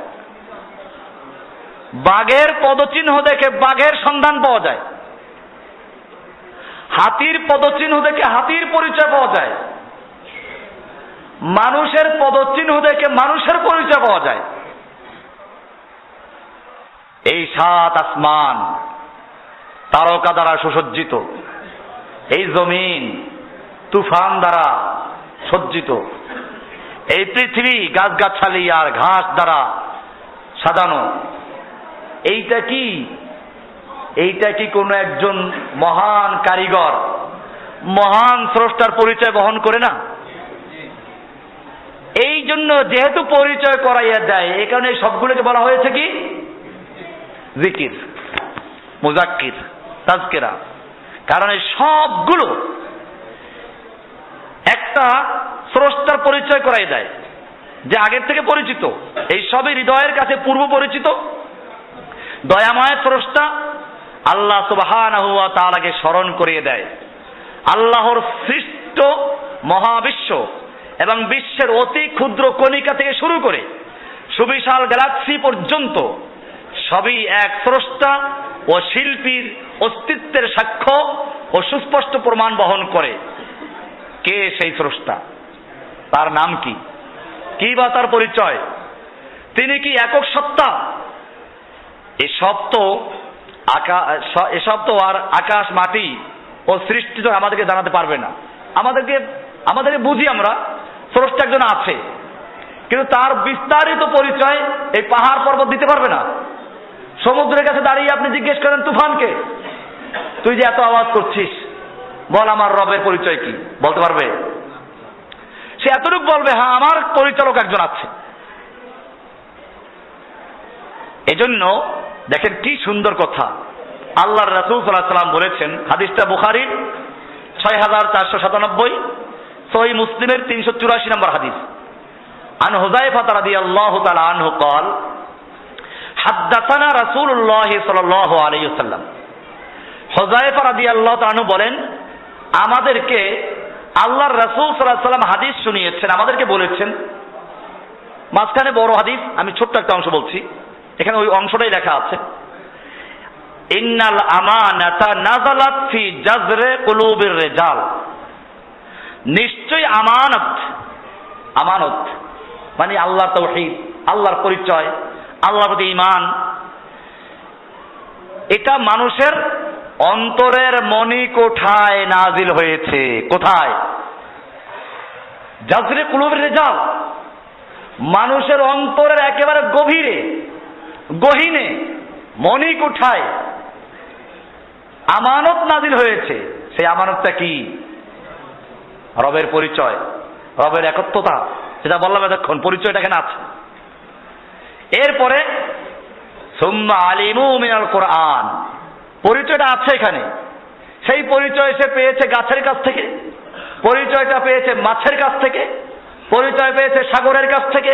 Speaker 1: বাঘের পদচিহ্ন দেখে বাঘের সন্ধান পাওয়া যায়, হাতির পদচিহ্ন দেখে হাতির পরিচয় পাওয়া যায়, মানুষের পদচিহ্ন দেখে মানুষের পরিচয় পাওয়া যায়। এই সাত আসমান তারকা দ্বারা সুসজ্জিত, এই জমিন তুফান দ্বারা সজ্জিত, এই পৃথিবী গাছগাছালি আর ঘাস দ্বারা সাজানো। এইটা কি? এইটা কি কোনো একজন মহান কারিগর, মহান স্রষ্টার পরিচয় বহন করে না? এই জন্য যেহেতু পরিচয় করাইয়া দেয়, এই কারণে সবগুলোকে বলা হয়েছে কি? জিকির, মুজাক্কির, তাজকিরা। কারণ এই সবগুলো একটা স্রষ্টার পরিচয় করাই দেয়, যে আগের থেকে পরিচিত। এই সবই হৃদয়ের কাছে পূর্ব পরিচিত। দয়াময় স্রষ্টা আল্লাহ সুবহানাহু ওয়া তাআলাকে স্মরণ করিয়ে দেয়। আল্লাহর সৃষ্ট মহাবিশ্ব এবং বিশ্বের অতি ক্ষুদ্র কণিকা থেকে শুরু করে সুবিশাল গ্যালাক্সি পর্যন্ত সবই এক স্রষ্টা ও শিল্পীর অস্তিত্বের সাক্ষ্য ও সুস্পষ্ট প্রমাণ বহন করে। কে সেই স্রষ্টা? তার নাম কি? কি বা তার পরিচয়? তিনি কি একক সত্তা? এসব তো আর আকাশ মাটি ও সৃষ্টি তো আমাদেরকে জানাতে পারবে না। আমাদেরকে বুঝি আমরা স্রষ্টা একজন আছে, কিন্তু তার বিস্তারিত পরিচয় এই পাহাড় পর্বত দিতে পারবে না। সমুদ্রের কাছে দাঁড়িয়ে আপনি জিজ্ঞেস করেন তুফানকে, তুই যে এত আওয়াজ করছিস, বল আমার রবের পরিচয় কি? বলতে পারবে? সে এতটুকু বলবে, হ্যাঁ আমার পরিচালক একজন আছে। এজন্য দেখেন কি সুন্দর কথা আল্লাহর রাসূল সাল্লাল্লাহু আলাইহি ওয়াসাল্লাম বলেছেন। হাদিসটা বুখারীর 6497, সহিহ মুসলিমের 384 নম্বর হাদিস। আন হুযায়ফা রাদিয়াল্লাহু তাআলা আনহু قال হাদাসানা রাসূলুল্লাহ সাল্লাল্লাহু আলাইহি ওয়াসাল্লাম। হুযায়ফা রাদিয়াল্লাহু তাআলা আনহু বলেন, আমাদেরকে আল্লাহর রাসূল সাল্লাল্লাহু আলাইহি ওয়াসাল্লাম হাদিস শুনিয়েছেন, আমাদেরকে বলেছেন। মাঝখানে বড় হাদিস, আমি ছোট্ট একটা অংশ বলছি, এখানে ওই অংশটাই লেখা আছে। ইন্নাল আমানাতা নাযালাত ফি জাযরে কুলুবির রিজাল। নিশ্চয় আমানত, আমানত মানে আল্লাহর তাওহীদ, আল্লাহর পরিচয়, আল্লাহর প্রতি ঈমান, এটা মানুষের অন্তরের মণিকোঠায় নাজিল হয়েছে। কোথায়? জাযরে কুলুবির রিজাল, মানুষের অন্তরের একেবারে গভীরে, গহীনে, মণিকোঠায় আমানত নাজিল হয়েছে। সেই আমানতটা কি? রবের পরিচয়, রবের একত্বতা, সেটা বললাম এতক্ষণ, পরিচয়টা এখানে আছে। এরপরে সুম্মা আলিমু মিনাল কোরআন, পরিচয়টা আছে এখানে। সেই পরিচয় সে পেয়েছে গাছের কাছ থেকে, পরিচয়টা পেয়েছে মাছের কাছ থেকে, পরিচয় পেয়েছে সাগরের কাছ থেকে,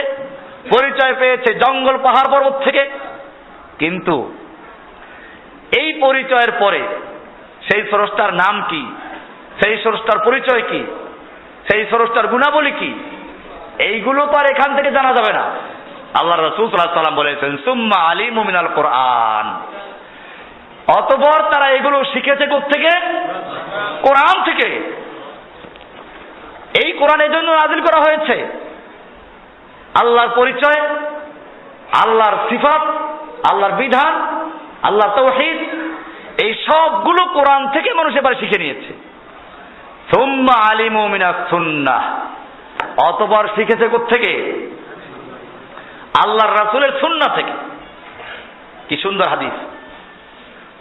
Speaker 1: পরিচয় পেয়েছে জঙ্গল পাহাড় পর্বত থেকে। কিন্তু এই পরিচয়ের পরে সেই স্রষ্টার নাম কি, সেই স্রষ্টার পরিচয় কি, সেই স্রষ্টার গুণাবলী কি, এইগুলো তো আর এখান থেকে জানা যাবে না। আল্লাহ রাসূল সাল্লাল্লাহু আলাইহি ওয়াসাল্লাম বলেছেন, সুম্মা আলিমু মিনাল কোরআন, অতঃপর তারা এগুলো শিখেছে কোত্থেকে? কোরআন থেকে। এই কোরআন এই জন্য নাযিল করা হয়েছে, আল্লাহর পরিচয়, আল্লাহর সিফাত, আল্লাহর বিধান, আল্লাহর তাওহীদ, এই সবগুলো কোরআন থেকে মানুষ এবার শিখে নিয়েছে। সুম্মা আলিমু মিনাস সুন্নাহ, অতঃপর শিখেছে কোত্থেকে? আল্লাহর রাসূলের সুন্নাহ থেকে। কি সুন্দর হাদিস!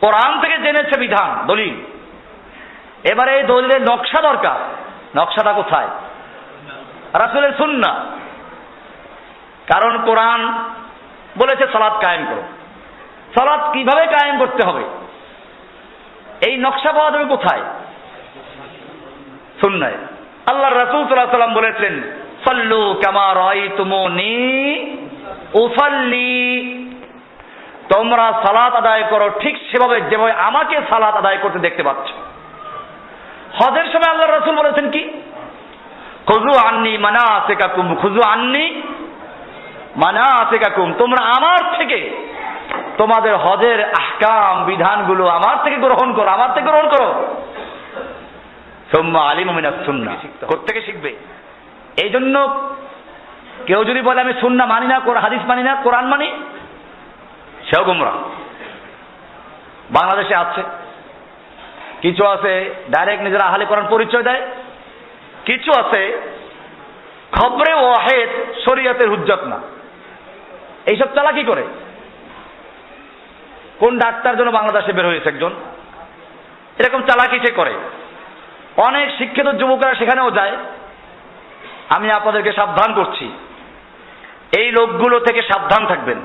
Speaker 1: কোরআন থেকে জেনেছে বিধান, দলিল। এবারে এই দলিলের নকশা দরকার, নকশাটা কোথায়? রাসূলের সুন্নাহ। কারণ কোরআন বলেছে সালাত কায়েম করো, সালাত কিভাবে কায়েম করতে হবে এই নকশা পাওয়া যাবে কোথায়? সুন্নাহে। আল্লাহর রাসূল সাল্লাল্লাহু আলাইহি ওয়াসাল্লাম বলেছেন, সাল্লু কামা রাআইতুমুনি উসাল্লি, তোমরা সালাত আদায় করো ঠিক সেভাবে যেভাবে আমাকে সালাত আদায় করতে দেখতে পাচ্ছ। হজের সময় আল্লাহর রাসূল বলেছেন কি? খুযু আন্নী মানাসিকাকুম, খুযু আন্নী মানাসিকাকুম, তোমরা আমার থেকে তোমাদের হজের আহকাম বিধানগুলো আমার থেকে গ্রহণ করো, আমার থেকে গ্রহণ করো। সুম্মা আলিমু মিনাস সুন্নাহ, কোত্থেকে শিখবে? এই জন্য কেউ যদি বলে আমি সুন্নাহ মানি না, হাদিস মানি না, কোরআন মানি, সেও গোমরা। বাংলাদেশে আছে, কিছু আছে ডাইরেক্ট নিজেরা আহলে কোরআন পরিচয় দেয়, কিছু আছে খবরে ওয়াহিদ শরীয়তের হুজ্জত না, এইসব চালাকি করে। কোন ডাক্তার জন্য বাংলাদেশে বের হয়েছে একজন, এরকম চালাকি সে করে। অনেক শিক্ষিত যুবকরা সেখানেও যায়। আমি আপনাদেরকে সাবধান করছি, এই লোকগুলো থেকে সাবধান থাকবেন।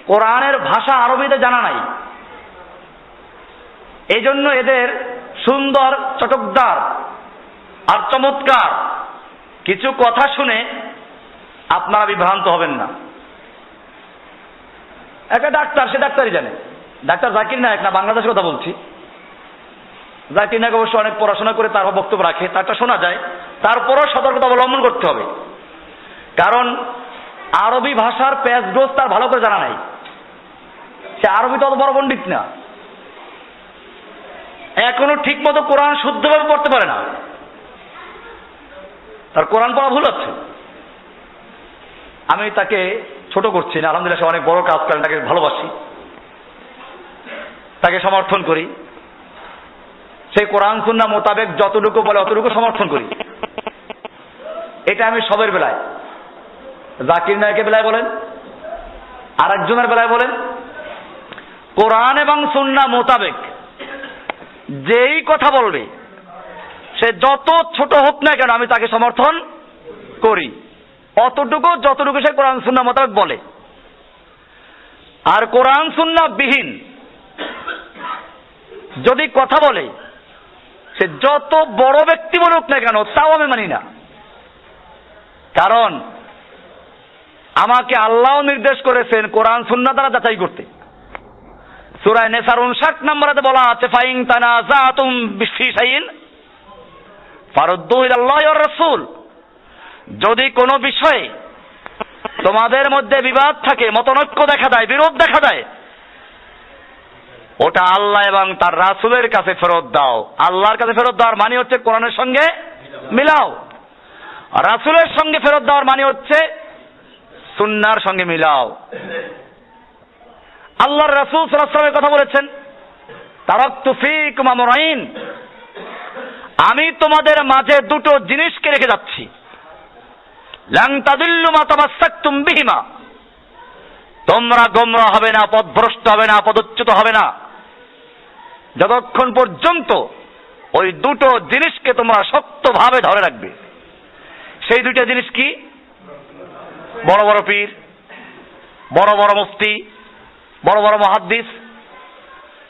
Speaker 1: কোরআনের ভাষা আরবিতে জানা নাই, এই জন্য এদের সুন্দর চটকদার আর চমৎকার কিছু কথা শুনে আপনারা বিভ্রান্ত হবেন না। একটা ডাক্তার, সে ডাক্তারই জানে, ডাক্তার জাকির নায়েক, না বাংলাদেশের কথা বলছি। জাকির নায়েক অবশ্য অনেক পড়াশোনা করে তার বক্তব্য রাখে, তারটা শোনা যায়। তারপরও সতর্কতা অবলম্বন করতে হবে, কারণ আরবি ভাষার প্যাচগোজ তার ভালো করে জানা নাই। সে আরবি তো অত বড় পণ্ডিত না, এখনো ঠিক মতো কোরআন শুদ্ধভাবে পড়তে পারে না, তার কোরআন পড়া ভুল আছে। আমি তাকে ছোট করছি না, আলহামদুলিল্লাহ সে অনেক বড় কাজ করেন, তাকে ভালোবাসি, তাকে সমর্থন করি। সেই কোরআন সুন্নাহ মোতাবেক যতটুকু বলে অতটুকু সমর্থন করি। এটা আমি সবের বেলায়, জাকির নায়েকের বেলায় বলেন, আর একজনের বেলায় বলেন, কোরআন এবং সুন্নাহ মোতাবেক যেই কথা বলবে সে যত ছোট হোক না কেন আমি তাকে সমর্থন করি, অতটুকু যতটুকু সে কোরআন সুন্নাহ মোতাবেক বলে। আর কোরআন সুন্নাহ বিহীন যদি কথা বলে সে যত বড় ব্যক্তি বলুক না কেন তাও আমি মানি না। কারণ আমাকে আল্লাহ নির্দেশ করেছেন কোরআন সুন্নাহ দ্বারা যাচাই করতে। সূরা নিসার 59 নম্বরে বলা আছে, ফাইন তানাজাতুম ফি শাইইন ফারুদ্দু ইলাল্লাহি ওয়ার রাসূল, যদি কোনো বিষয়ে তোমাদের মধ্যে বিবাদ থাকে, মতনৈক্য দেখা দেয়, বিরোধ দেখা দেয়, ওটা আল্লাহ এবং তার রাসূলের কাছে ফেরত দাও। আল্লাহর কাছে ফেরত দেওয়ার মানে হচ্ছে কোরআনের সঙ্গে মিলাও, রাসূলের সঙ্গে ফেরত দেওয়ার মানে হচ্ছে সুন্নাহর সঙ্গে মিলাও। আল্লাহর রাসূল সাল্লাল্লাহু আলাইহি ওয়াসাল্লাম কথা বলেছেন, তারাকতু ফীকুম আমরাইন, আমি তোমাদের মাঝে দুটো জিনিসকে রেখে যাচ্ছি, লান তাদিল্লু মা তামাসসাকতুম বিহিমা, তোমরা গোমরাহ হবে না, পথভ্রষ্ট হবে না, পদচ্যুত হবে না, যতক্ষণ পর্যন্ত ওই দুটো জিনিসকে তোমরা শক্তভাবে ধরে রাখবে। সেই দুইটা জিনিস কি? বড় বড় পীর, বড় বড় মুফতি, বড় বড় মুহাদ্দিস,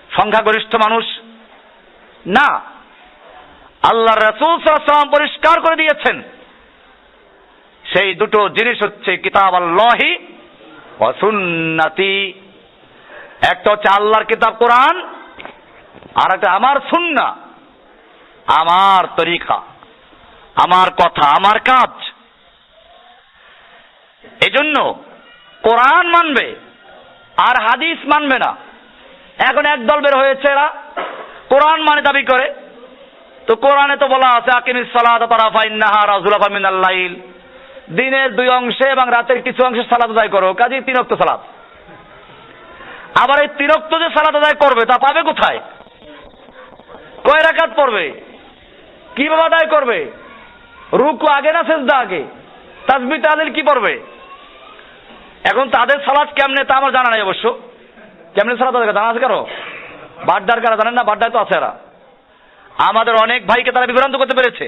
Speaker 1: সংখ্যাগরিষ্ঠ মানুষ না। আল্লাহর রাসূল সাল্লাল্লাহু আলাইহি ওয়াসাল্লাম পরিষ্কার করে দিয়েছেন, সেই দুটো জিনিস হচ্ছে কিতাব আল্লাহি ওয়া সুন্নতি। একটা হচ্ছে আল্লাহর কিতাব কোরআন, আর একটা আমার সুন্নাহ, আমার তরিকা। আমার কথা, আমার কাজ। এজন্য কোরআন মানবে আর হাদিস মানবে না। এখন একদল বের হয়েছে, এরা কোরআন মানে দাবি করে। তো কোরআনে তো বলা আছে আকিমিস সালাতা তারাফাইন নাহার ওয়া যুলাফা মিনাল লাইল, দিনের 2 অংশে এবং রাতের কিছু অংশে সালাত আদায় করো, কাজেই 3 ওয়াক্ত সালাত। আবার এই 3 ওয়াক্ত যে সালাত আদায় করবে তা পাবে কোথায়? কয় রাকাত পড়বে? কিভাবে আদায় করবে? রুকু আগে না সিজদা আগে? তাসবিহ তাহলিল কি পড়বে? এখন তাদের সালাত কেমনে তা আমার জানা নাই অবশ্য। কেমনে সালাত আদায় করে জানা আছে কারো? বাড্ডার কারা জানেন না? বাড্ডায় তো আছে এরা। আমাদের অনেক ভাইকে তারা বিভ্রান্ত করতে পেরেছে।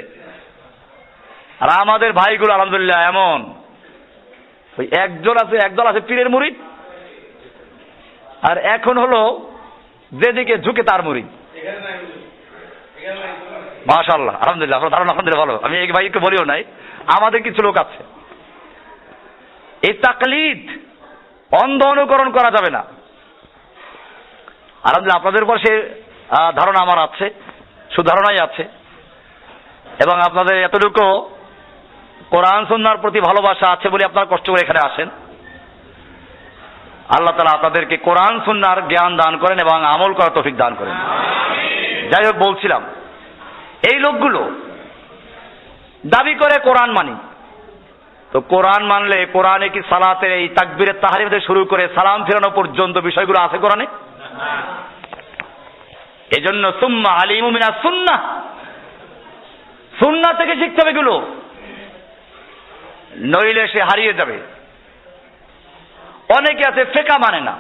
Speaker 1: আর আমাদের ভাইগুলো আলহামদুলিল্লাহ এমন, ওই একদল আছে পীরের মুরিদ, আর এখন হলো যেদিকে ঝুঁকে তার মুরিদ। মাশাআল্লাহ, আলহামদুলিল্লাহ, আপনার ধারণা আলহামদুলিল্লাহ ভালো। আমি এই ভাইকে বলিও নাই, আমাদের কিছু লোক আছে। এই তাকলিদ, অন্ধ অনুকরণ করা যাবে না। আলহামদুলিল্লাহ আপনাদের উপর সে ধারণা আমার আছে, সুধারণাই আছে, এবং আপনাদের এতটুকু কোরআন সুন্নাহর প্রতি ভালোবাসা আছে বলে আপনারা কষ্ট করে এখানে আসেন। আল্লাহ তাআলা আপনাদেরকে কোরআন সুন্নাহর জ্ঞান দান করেন এবং আমল করার তৌফিক দান করেন। যাই হোক, বলছিলাম এই লোকগুলো দাবি করে কোরআন মানি। তো কোরআন মানলে কোরআনে কি সালাতের এই তাকবীরের তাহরিম থেকে শুরু করে সালাম ফেরানো পর্যন্ত বিষয়গুলো আছে কোরআনে? এজন্য সুম্মা আলিমু মিনাস সুন্নাহ, সুন্নাহ থেকে শিখতে হবে এগুলো, নইলে সে হারিয়ে যাবে। অনেকে আছে ফিকহ মানে না।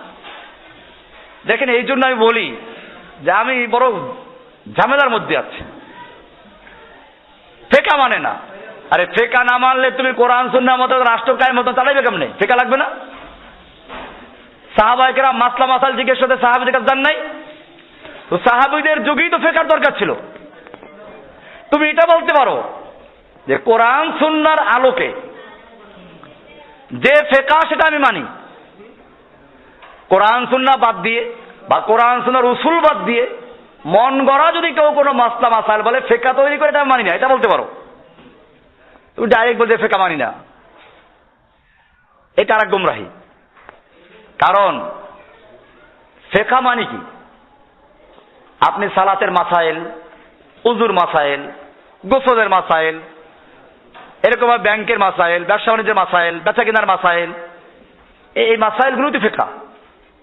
Speaker 1: দেখেন, এই জন্য আমি বলি যে আমি বড় ঝামেলার মধ্যে আছি। ফিকহ মানে না। আরে ফিকহ না মানলে তুমি কোরআন সুন্নাহর মতো রাষ্ট্র কায়েম মতো চালাইবে কেমনে? ফিকহ লাগবে না? সাহাবায়ে কেরাম মাসলা মাসাল জিজ্ঞেস করতে সাহাবীদের কাছে যান নাই? তো সাহাবীদের যুগেই তো ফিকহর দরকার ছিল। তুমি এটা বলতে পারো যে কোরআন সুন্নাহর আলোকে যে ফিকহ সেটা আমি মানি, কোরআন সুন্নাহ বাদ দিয়ে বা কোরআন সুন্নাহর উসুল বাদ দিয়ে মন গড়া যদি কেউ কোনো মাসলা মাসাইল বলে ফিকহ তৈরি করে, এটা আমি মানি না, এটা বলতে পারো। তুমি ডাইরেক্ট বলতে ফিকহ মানি না, এটা আরেক গুমরাহি। কারণ ফিকহ মানে কি? আপনি সালাতের মাসাইল, উজুর মাসাইল, গোসলের মাসাইল, এরকম ব্যাংকের মাসাইল, ব্যবসা বাণিজ্যের মাসাইল, বেচা কেনার মাসাইল, এই মাসাইলগুলো তো ফিকহ।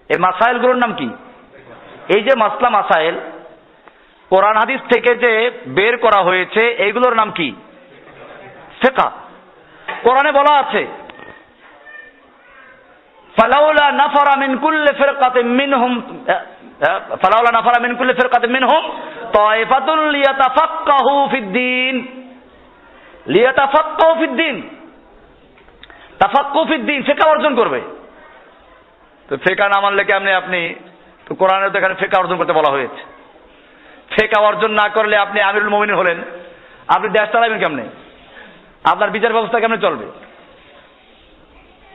Speaker 1: এই মাসাইলগুলোর নাম কি? এই যে মাসলা মাসাইল কোরআন হাদিস থেকে যে বের করা হয়েছে, এইগুলোর নাম কি? ফিকহ। কোরআনে বলা আছে ফালাউলা নাফারা মিন কুল্লি ফিরকাতিন মিনহুম ফালাউলা নাফারা মিন কুল্লি ফিরকাতিন মিনহুম তায়ফাতুন লিয়াতাফাক্কাহু ফিদ্দীন, লিয়াতাফাক্কাহু ফিদ্দীন, তাফাক্কুহ ফিদ্দীন, ফিকহ অর্জন করবে। তো ফিকহ না মানলে কেমনে আপনি? তো কোরআনে তো এখানে ফিকহ অর্জন করতে বলা হয়েছে। ফিকহ অর্জন না করলে আপনি আমিরুল মুমিনিন হলেন, আপনি দেশ চালাবেন কেমনে? আপনার বিচার ব্যবস্থা কেমনে চলবে?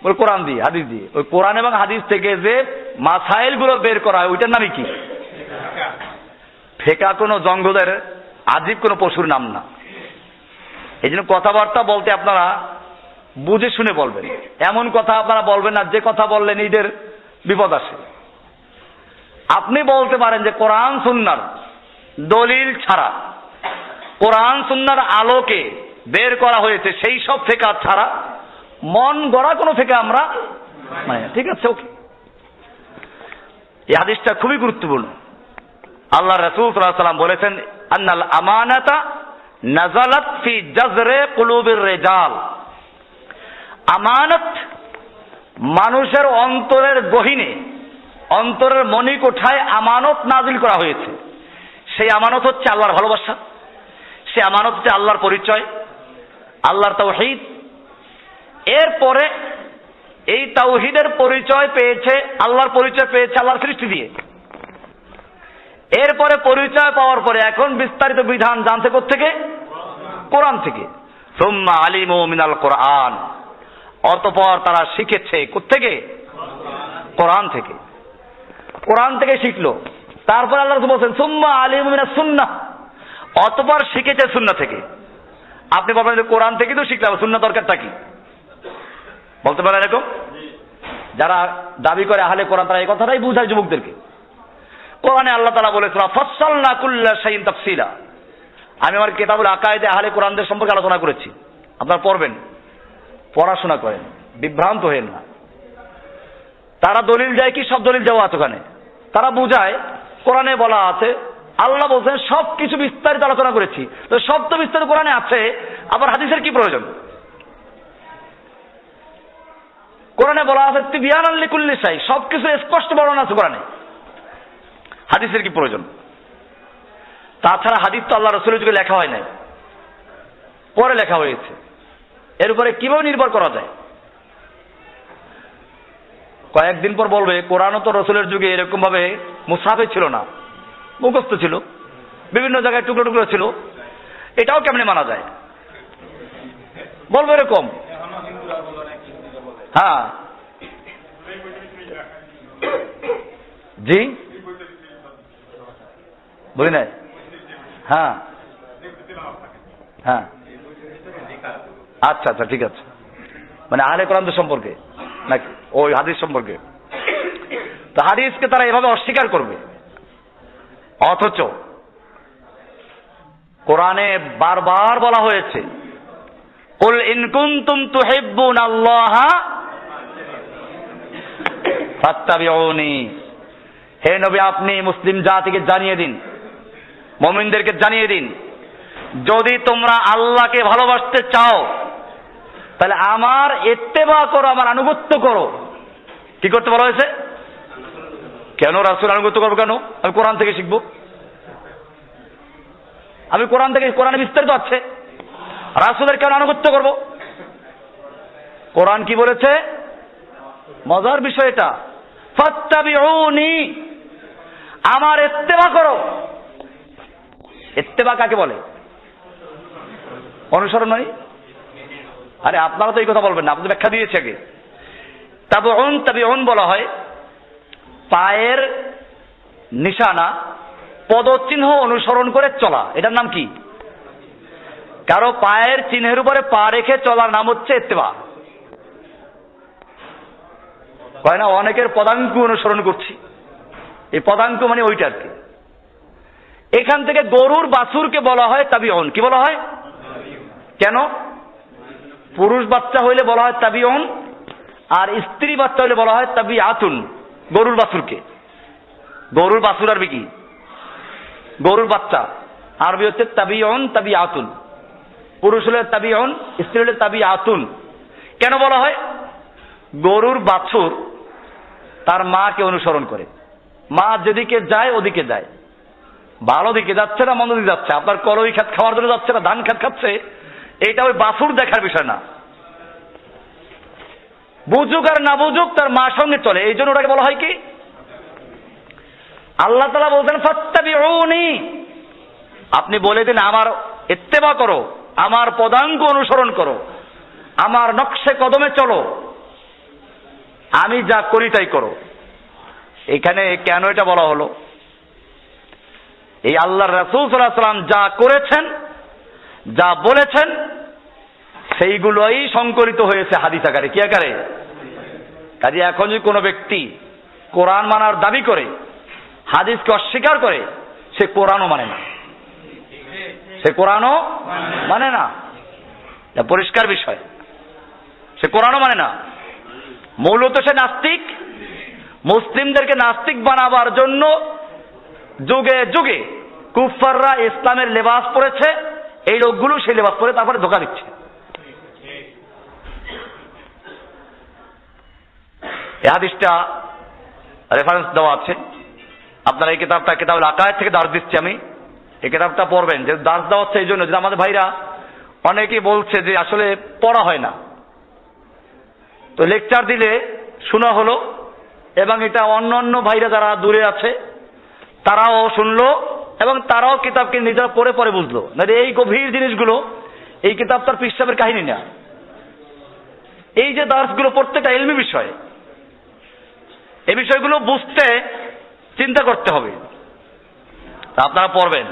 Speaker 1: ওই কোরআন দিয়ে, হাদিস দিয়ে। ওই কোরআন এবং হাদিস থেকে যে মাসাইল গুলো বের করা হয় ওইটার নামই কি? ফিকহ কোনো জঙ্গলের আজীব কোনো পশুর নাম না। এই জন্য কথাবার্তা বলতে আপনারা বুঝে শুনে বলবেন। এমন কথা আপনারা বলবেন না যে কথা বললে নিজের বিপদ আসে। আপনি বলতে পারেন যে কোরআন সুন্নাহর দলিল ছাড়া, কোরআন সুন্নাহর আলোকে বের করা হয়েছে সেই সব ফিকহ ছাড়া মন গড়া কোনো ফিকহ আমরা মানে, ঠিক আছে, ওকে। এই হাদিসটা খুবই গুরুত্বপূর্ণ। আল্লাহ রাসূল সাল্লাল্লাহু আলাইহি ওয়াসাল্লাম বলেছেন আন্নাল আমানাতা নাযালাত ফি জাযরে কুলুবির রিজাল, আমানত মানুষের অন্তরের গহীনে, অন্তরের মণিকোঠায় আমানত নাজিল করা হয়েছে। সেই আমানত হচ্ছে আল্লাহর ভালোবাসা, সেই আমানত হচ্ছে আল্লাহর পরিচয়, আল্লাহর তাওহীদ। এরপরে এই তাওহীদের পরিচয় পেয়েছে, আল্লাহর পরিচয় পেয়েছে আল্লাহর সৃষ্টি দিয়ে। এরপরে পরিচয় পাওয়ার পরে এখন বিস্তারিত বিধান জানতে কোত্থেকে? কোরআন থেকে। সুম্মা আলিমু মিনাল কোরআন, অতঃপর তারা শিখেছে কোত্থেকে? কোরআন থেকে। কোরআন থেকে শিখলো। তারপর আল্লাহ বলছেন সুম্মা আলিমু মিনাস সুন্নাহ, অতঃপর শিখেছে সুন্নাহ থেকে। আপনি বলবেন যে কোরআন থেকে তো শিখলাম, সুন্নাহ দরকারটা কি? বলতে পারেন এরকম? যারা দাবি করে আহলে কোরআন তারা এই কথাটাই বুঝায় যুবকদেরকে। কোরআনে আল্লাহ তাআলা বলেছেন ফাসসালনা কুল্লা শাইইন তাফসীলা। আমি আমার কিতাবুল আকায়েদে আহলে কোরআনদের সম্পর্কে আলোচনা করেছি, আপনারা পড়বেন, পড়াশোনা করেন, বিভ্রান্ত হয়েন না। তারা দলিল দেয় কি? সব দলিল দেওয়া আছে ওখানে। তারা বুঝায় কোরআনে বলা আছে, আল্লাহ বলছেন সব কিছু বিস্তারিত আলোচনা করেছি, তো সব তো বিস্তারিত কোরআনে আছে, আবার হাদিসের কি প্রয়োজন? কোরআনে বলা আছে তিবিয়ানাল লিকুল্লি শাই, সবকিছু স্পষ্ট বর্ণনা আছে কোরআনে, হাদিসের কি প্রয়োজন? তাছাড়া হাদিস তো আল্লাহ রাসূলের যুগে লেখা হয় নাই, পরে লেখা হয়েছে। এর উপরে কিভাবে নির্ভর করা যায়? কয়েকদিন পর বলবে কোরআনও তো রাসূলের যুগে এরকম ভাবে মুসাফে ছিল না, মুখস্থ ছিল, বিভিন্ন জায়গায় টুকরো টুকরো ছিল, এটাও কেমনে মানা যায়? বলবো এরকম। হ্যাঁ, জি বুঝি নাই। হ্যাঁ হ্যাঁ, আচ্ছা আচ্ছা, ঠিক আছে। মানে আহলে কোরআনদের সম্পর্কে নাকি ওই হাদিস সম্পর্কে? তো হাদিসকে তারা এভাবে অস্বীকার করবে, অথচ কোরআনে বারবার বলা হয়েছে কুল ইন কুনতুম তুহিব্বুনাল্লাহা ফাত্তাবিউনি। হে নবী, আপনি মুসলিম জাতিকে জানিয়ে দিন, মুমিনদেরকে জানিয়ে দিন, যদি তোমরা আল্লাহকে ভালোবাসতে চাও তাহলে আমার ইত্তেবা করো, আমার আনুগত্য করো। কি করতে বলা হয়েছে? কেন রাসূল আনুগত্য করবো? কেন? আমি কোরআন থেকে শিখবো, আমি কোরআন থেকে, কোরআনে বিস্তারিত আছে, রাসূলের কেন আনুগত্য করব? কোরআন কি বলেছে? মজার বিষয় এটা, ফাত্তাবিউনি, আমার ইত্তেবা করো। ইত্তেবা কাকে বলে? অনুসরণ নয়? আরে আপনারা তো এই কথা বলবেন না, আপনি ব্যাখ্যা দিয়েছে আগে। তাবউন, তাবিউন বলা হয় পায়ের নিশানা, পদচিহ্ন অনুসরণ করে চলা, এটার নাম কি? কারো পায়ের চিহ্নের উপরে পা রেখে চলার নাম হচ্ছে ইত্তেবা। কয় না অনেকের পদাঙ্ক অনুসরণ করছি, এই পদাঙ্ক মানে ওইটা আর কি। এখান থেকে গরুর বাছুরকে বলা হয় তাবিউন। কি বলা হয়? কেন? পুরুষ বাচ্চা হইলে বলা হয় তাবিউন, আর স্ত্রী বাচ্চা হইলে বলা হয় তাবিআতুন। গরুর বাছুরকে, গরুর বাছুর আরবি কি? গরুর বাচ্চা আরবি হচ্ছে তাবিউন, তাবিআতুন। পুরুষ হলে তাবিউন, স্ত্রী হলে তাবিআতুন। কেন বলা হয়? গরুর বাছুর তার মাকে অনুসরণ করে, মা যেদিকে যায় ওদিকে যায়, ভালো দিকে যাচ্ছে না মন্দ দিকে যাচ্ছে, আপনার কলই খাত খাওয়ার জন্য যাচ্ছে না ধান খাত খাচ্ছে, এটা ওই বাছুর দেখার বিষয় না। বুঝুক আর না বুঝুক তার মার সঙ্গে চলে, এই জন্য ওটাকে বলা হয় কি? আল্লাহ তাআলা বলছেন ফাত্তাবিউনি, আপনি বলে দিন আমার ইত্তেবা করো, আমার পদাঙ্ক অনুসরণ করো, আমার নকশে কদমে চলো, আমি যা করি তাই করো। এখানে কেন এটা বলা হলো? এই আল্লাহর রাসূল সাল্লাল্লাহু আলাইহি ওয়াসাল্লাম যা করেছেন, যা বলেছেন, সেইগুলোই সংকলিত হয়েছে হাদিস আকারে। কি আকারে? কাজে এখন যদি কোনো ব্যক্তি কোরআন মানার দাবি করে হাদিসকে অস্বীকার করে, সে কোরআনও মানে না, সে কোরআনও মানে না, এটা পরিষ্কার বিষয়। সে কোরআনও মানে না, মূলত সে নাস্তিক। মুসলিমদেরকে নাস্তিক বানাবার জন্য যুগে যুগে কুফাররা ইসলামের লেবাস পরেছে, এই লোকগুলো সেই লেবাস পরে তারপরে ধোঁকা দিচ্ছে। এই হাদিসটা রেফারেন্স দেওয়া আছে, আপনারা এই কিতাবটা, কিতাবুল আকায়েদ থেকে দার্স দিচ্ছি আমি, এই কিতাবটা পড়বেন। যে দার্স দেওয়া হচ্ছে এই জন্য যে আমাদের ভাইরা অনেকেই বলছে যে আসলে পড়া হয় না, তো লেকচার দিলে শোনা হলো, এবং এটা অন্য অন্য ভাইরা যারা দূরে আছে তারাও শুনলো, এবং তারাও কিতাবকে নিজেরা পড়ে পরে বুঝলো। না এই গভীর জিনিসগুলো, এই কিতাব তার পৃষ্ঠাবের কাহিনী না, এই যে দার্সগুলো প্রত্যেকটা ইলমি বিষয়, এই বিষয়গুলো বুঝতে চিন্তা করতে হবে, আপনারা পড়বেন।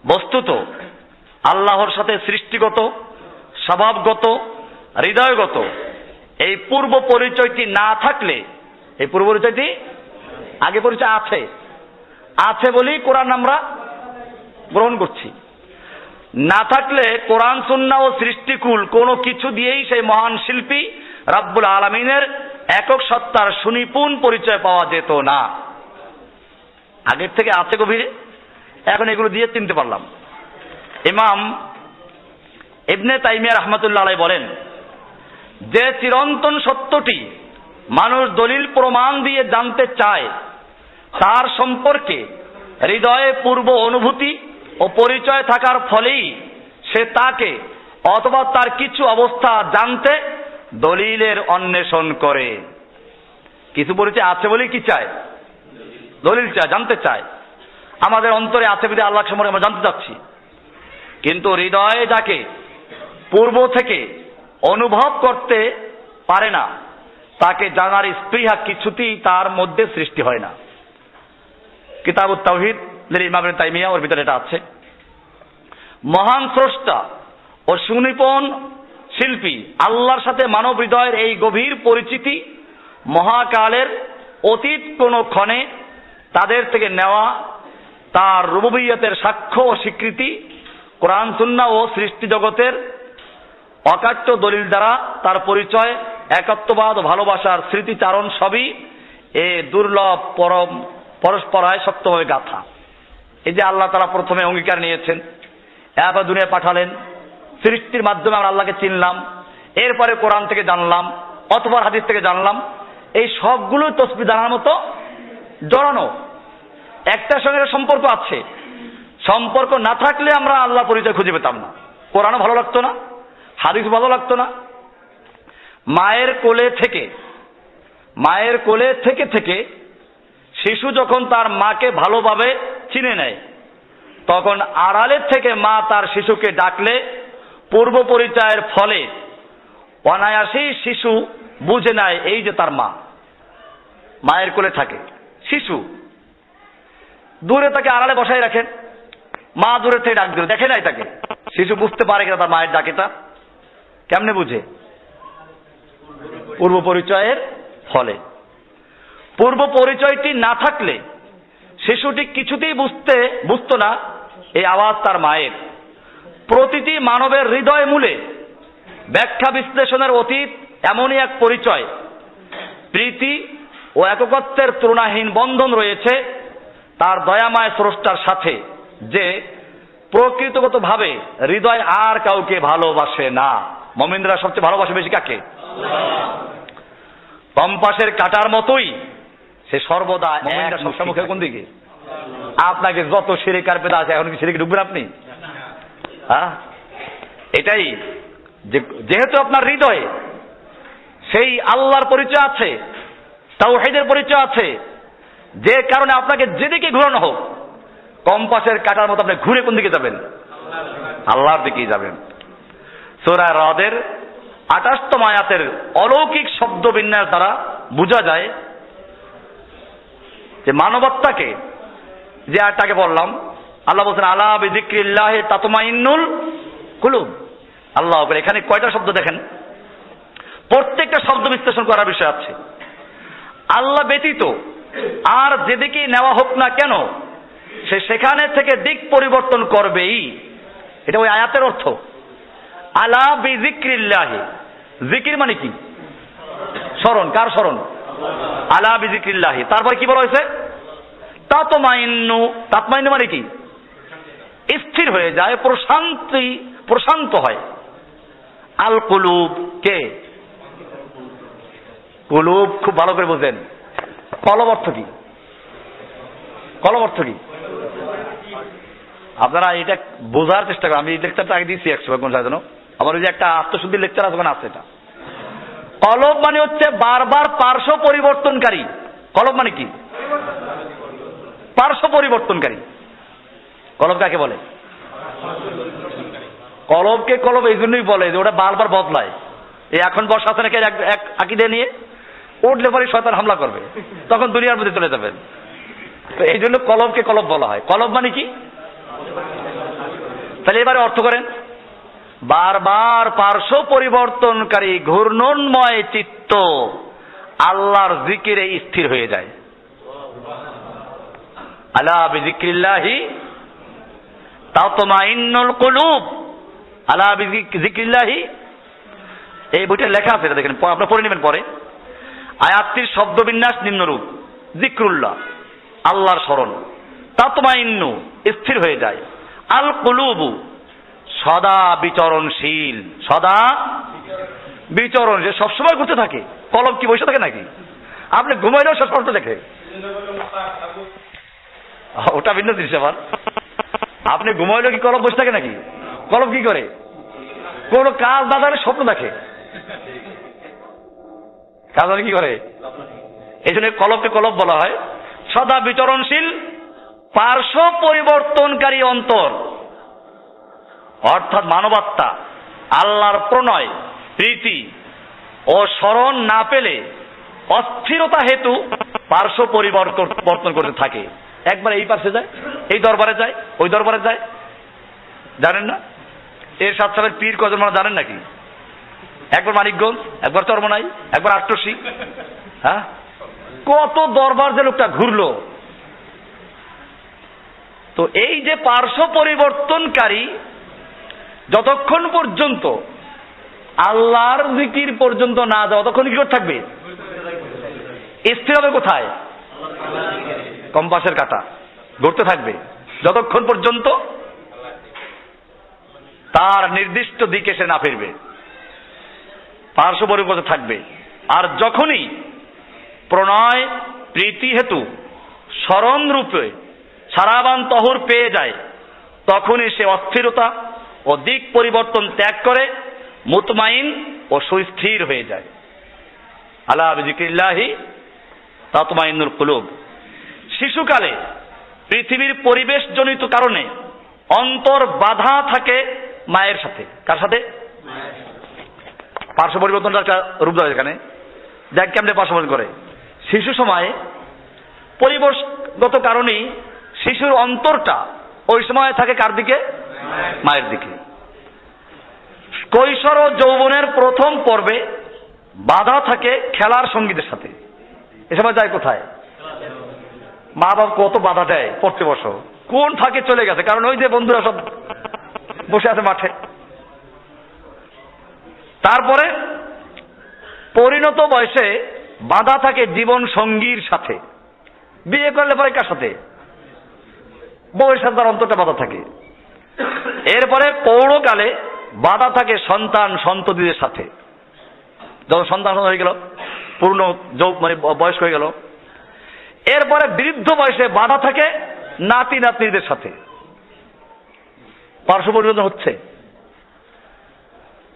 Speaker 1: বস্তুত আল্লাহর সাথে সৃষ্টিগত, স্বভাবগত, হৃদয়গত এই পূর্ব পরিচয়টি না থাকলে, এই পূর্ব পরিচয়টি আগে পরিচয় আছে, আছে বলেই কোরআন আমরা গ্রহণ করছি। না থাকলে কোরআন সুন্নাহ ও সৃষ্টিকুল কোনো কিছু দিয়েই সেই মহান শিল্পী রাব্বুল আলামিনের একক সত্তার সুনিপুণ পরিচয় পাওয়া যেত না। আগের থেকে আছে গভীরে, এখন এগুলো দিয়ে চিনতে পারলাম। ইমাম ইবনে তাইমিয়া রাহমাতুল্লাহ আলাইহি বলেন, যে চিরন্তন সত্যটি মানুষ দলিল প্রমাণ দিয়ে জানতে চায়, তার সম্পর্কে হৃদয়ে পূর্ব অনুভূতি ও পরিচয় থাকার ফলেই সে তাকে অথবা তার কিছু অবস্থা জানতে দলিলের অন্বেষণ করে। কিছু পরিচয় আছে বলেই কি চায়? দলিল চায়, জানতে চায়। আমাদের অন্তরে আছে বলে আল্লাহ সম্পর্কে আমরা জানতে চাচ্ছি, কিন্তু হৃদয়ে যাকে পূর্ব থেকে অনুভব করতে পারে না, তাকে জানার স্পৃহা কিছুতেই তার মধ্যে সৃষ্টি হয় না। কিতাবুত তাওহীদ ইমাম ইবনে তাইমিয়া, ওর ভিতরে এটা আছে। মহান স্রষ্টা ও সুনিপুণ শিল্পী আল্লাহর সাথে মানব হৃদয়ের এই গভীর পরিচিতি মহাকালের অতীত কোন ক্ষণে তাদের থেকে নেওয়া তার রুবুবিয়তের সাক্ষ্য ও স্বীকৃতি কোরআন সুন্নাহ ও সৃষ্টি জগতের অকাট্য দলিল দ্বারা তার পরিচয়, একত্ববাদ ও ভালোবাসার স্মৃতিচারণ সবই এ দুর্লভ পরস্পরায় শক্তভাবে গাঁথা। এই যে আল্লাহ তাআলা প্রথমে অঙ্গীকার নিয়েছেন, এরপর দুনিয়ায় পাঠালেন, সৃষ্টির মাধ্যমে আমরা আল্লাহকে চিনলাম, এরপরে কোরআন থেকে জানলাম অথবা হাদিস থেকে জানলাম, এই সবগুলো তসবিহ জানার মতো জড়ানো, একটার সঙ্গে সম্পর্ক আছে। সম্পর্ক না থাকলে আমরা আল্লাহ পরিচয় খুঁজে পেতাম না, কোরআনও ভালো লাগতো না, হাদিস ভালো লাগতো না। মায়ের কোলে থেকে শিশু যখন তার মাকে ভালোভাবে চিনে নেয়, তখন আড়ালের থেকে মা তার শিশুকে ডাকলে পূর্ব পরিচয়ের ফলে অনায়াসেই শিশু বুঝে নেয় এই যে তার মা। মায়ের কোলে থাকে শিশু, দূরে তাকে আড়ালে বসাই রাখেন, মা দূরে থেকে ডাক দিল, দেখে নাই তাকে, শিশু বুঝতে পারে কিনা তার মায়ের ডাকেটা? কেমনে বুঝে? পূর্ব পরিচয়ের ফলে। পূর্ব পরিচয়টি না থাকলে শিশুটি কিছুতেই বুঝতো না এই আওয়াজ তার মায়ের। প্রতিটি মানবের হৃদয় মূলে ব্যাখ্যা বিশ্লেষণের অতীত এমনই এক পরিচয়, প্রীতি ও একত্বের তুলনাহীন বন্ধন রয়েছে তার দয়াময় স্রষ্টার সাথে, যে প্রকৃতিগতভাবে হৃদয় আর কাউকে ভালোবাসে না। মুমিনরা সবচেয়ে ভালোবাসে বেশি কাকে? কম্পাসের কাঁটার মতোই সে সর্বদা মুখে কোন দিকে? আপনাকে যত শিরিক আর বেদাত আছে, এখন কি শিরিকে ঢুকবেন আপনি? হ্যাঁ, এটাই যেহেতু আপনার হৃদয়ে সেই আল্লাহর পরিচয় আছে, তাওহীদের পরিচয় আছে, যে কারণে আপনাকে যেদিকে ঘোরানো হোক কম্পাসের কাঁটার মতো আপনি ঘুরে কোন দিকে যাবেন? আল্লাহর দিকেই যাবেন। সূরা রাদের 28তম আয়াতের অলৌকিক শব্দ বিন্যাস দ্বারা বোঝা যায় যে মানবত্বাকে, যে আয়াতটাকে বললাম, আল্লাহ বলছেন আলা বিযিকরিল্লাহি তাতমাইন্নুল কুলুব। আল্লাহ আকবার। এখানে কয়টা শব্দ দেখেন, প্রত্যেকটা শব্দ বিশ্লেষণ করার বিষয় আছে। আল্লাহ ব্যতীত আর যেদিকে নেওয়া হোক না কেন সে সেখানে থেকে দিক পরিবর্তন করবেই, এটা ওই আয়াতের অর্থ। আলা বিযিকরিল্লাহি, জিকির মানে কি? স্মরণ। কার স্মরণ? আলা বিযিকরিল্লাহি। তারপরে কি বলা হয়েছে? তাতমাইন্নু। তাতমাইন্নু মানে কি? স্থির হয়ে যায়, প্রশান্ত হয়। আল কুলুব, কে? কুলুব খুব ভালো করে বোঝেন। কলব অর্থ কি? কলব অর্থ কি? আপনারা এটা বোঝার চেষ্টা করেন। আমি এই লেকচারটা আগে দিয়েছি 100 জন্য, আমার ওই যে একটা আত্মশুদ্ধির লেকচার আছে, ওখানে আছে এটা। কলব মানে হচ্ছে বারবার পার্শ্ব পরিবর্তনকারী। কলব মানে কি? পার্শ্ব পরিবর্তনকারী। কলব কাকে বলে? কলবকে কলব এই জন্যই বলে যে ওটা বারবার বদলায়। এই এখন বর্ষা আছে নাকি এক আকিদে নিয়ে উঠলে পরে শয়তান হামলা করবে, তখন দুনিয়ার মধ্যে চলে যাবেন। তো এই জন্য কলবকে কলব বলা হয়। কলব মানে কি? তাহলে এবারে অর্থ করেন, বারবার পার্শ্ব পরিবর্তনকারী ঘূর্ণনময় চিত্ত আল্লাহর জিকিরে স্থির হয়ে যায়। আলা বিযিক্রিল্লাহি তাতমাইন্নুল কুলুব, আলা বিযিক্রিল্লাহি। এই বইটা লেখা আছে, এটা দেখেন, আপনারা পড়ে নেবেন পরে। আয়াতটির শব্দবিন্যাস নিম্নরূপ: যিকরুল্লাহ, আল্লাহর স্মরণ, তাতমাইন্নু, স্থির হয়ে যায়, আল কুলুবু, সদা বিচরণশীল, সদা বিচরণ, যে সবসময় ঘুরতে থাকে। কলম কি বসে থাকে নাকি? আপনি ঘুমাইলেও শেষ পর্যন্ত দেখে, ওটা ভিন্ন জিনিস। আবার আপনি ঘুমাইলেও কি কলম বসে থাকে নাকি? কলম কি করে? কোন কাজ না জানে স্বপ্ন দেখে। কাজ জানে কি করে? এই জন্য কলবকে কলব বলা হয়। সদা বিচরণশীল, পার্শ্ব পরিবর্তনকারী অন্তর, অর্থাৎ মানবাত্মা আল্লাহর প্রণয়, প্রীতি ও স্মরণ না পেলে অস্থিরতা হেতু পার্শ্ব পরিবর্তন করতে থাকে। একবার এই পাশে যায়, এই দরবারে যায়, ওই দরবারে যায়, জানেন না? এর সাথে সাথে পীর কজন মানে জানেন নাকি? একবার মানিকগঞ্জ, একবার চরমনাই, একবার আট্টসি, হ্যাঁ, কত দরবার যে লোকটা ঘুরলো। তো এই যে পার্শ্ব পরিবর্তনকারী, যতক্ষণ পর্যন্ত আল্লাহর জিকির পর্যন্ত না যাওয়া, ততক্ষণ কি করে থাকবে? স্থির হবে কোথায়? কম্পাসের কাঁটা ঘুরতে থাকবে যতক্ষণ পর্যন্ত তার নির্দিষ্ট দিকে সে না ফিরবে, পার্শ্ব পরিবর্তন থাকবে। আর যখনই প্রণয় প্রীতি হেতু স্মরণ রূপে সারাবান তহর পেয়ে যায়, তখনই সে অস্থিরতা ও দিক পরিবর্তন ত্যাগ করে মুতমাইন ও সুস্থির হয়ে যায়। আলা বিযিক্রিল্লাহি তাতমাইন্নুল কুলুব। শিশুকালে পৃথিবীর পরিবেশজনিত কারণে অন্তর বাধা থাকে মায়ের সাথে। কার সাথে? পার্শ্ব পরিবর্তনটা একটা রূপ দেওয়া এখানে, যাকে কেমনে পার্শ্ব পরিবর্তন করে। শিশু সময়ে পরিবেশগত কারণেই শিশুর অন্তরটা ওই সময় থাকে কার দিকে? মায়ের দিকে। কৈশোর ও যৌবনের প্রথম পর্বে বাধা থাকে খেলার সঙ্গীদের সাথে। এ সময় যায় কোথায়? মা বাবা কত বাধা দেয়, পড়তে বসো, কোন ফাঁকে চলে গেছে, কারণ ওই যে বন্ধুরা সব বসে আছে মাঠে। তারপরে পরিণত বয়সে বাধা থাকে জীবন সঙ্গীর সাথে। বিয়ে করলে পরে কার সাথে? বউয়ের সাথে তার অন্তরটা বাধা থাকে। এরপরে পৌরকালে বাধা থাকে সন্তান সন্ততিদের সাথে। যখন সন্তান হয়ে গেল, পূর্ণ মানে বয়স্ক হয়ে গেল, এরপরে বৃদ্ধ বয়সে বাধা থাকে নাতি নাতনিদের সাথে। পার্শ্ব পরিবর্তন হচ্ছে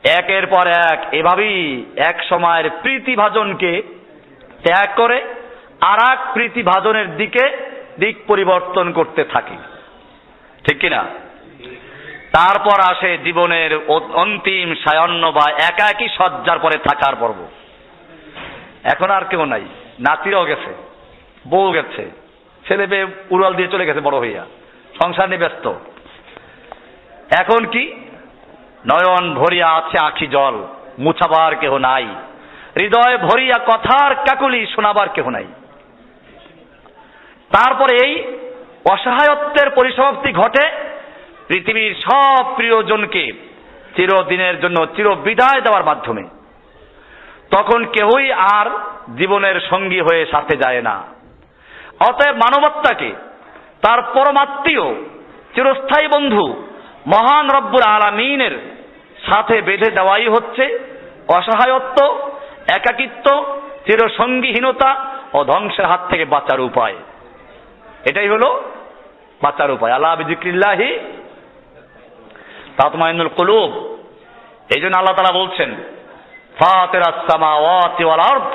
Speaker 1: একের পর এক। এভাবেই এক সময়ের প্রীতিভাজনকে ত্যাগ করে আর এক প্রীতিভাজনের দিকে দিক পরিবর্তন করতে থাকি, ঠিক কিনা? তারপর আসে জীবনের অন্তিম সায়ান্ন বা একাকী শয্যার পরে থাকার পর্ব। এখন আর কেউ নাই, নাতিরাও গেছে, বউ গেছে, ছেলে মেয়ে উড়াল দিয়ে চলে গেছে বড় হইয়া, সংসার নিয়ে ব্যস্ত। এখন কি? নয়ন ভরিয়া আছে আখি জল, মুছাবার কেহ নাই, হৃদয় ভরিয়া কথার কাকুলি শোনাবার কেহ নাই। তারপরে এই অসহায়ত্বের পরিসমাপ্তি ঘটে পৃথিবীর সব প্রিয়জনকে চিরদিনের জন্য চির বিদায় দেওয়ার মাধ্যমে। তখন কেউই আর জীবনের সঙ্গী হয়ে সাথে যায় না। অতএব মানবত্বাকে তার পরমাত্মীয় চিরস্থায়ী বন্ধু মহান রব্বুল আলামিনের সাথে বেঁধে দেওয়াই হচ্ছে অসহায়ত্ব, একাকিত্ব, চিরসঙ্গীহীনতা ও ধ্বংসের হাত থেকে বাঁচার উপায়। এটাই হলো বাঁচার উপায়। আলা বিযিক্রিল্লাহি তাতমাইন্নুল কুলুব। এই জন্য আল্লাহ তাআলা বলছেন, ফাতিরাস সামাওয়াতি ওয়াল আরদ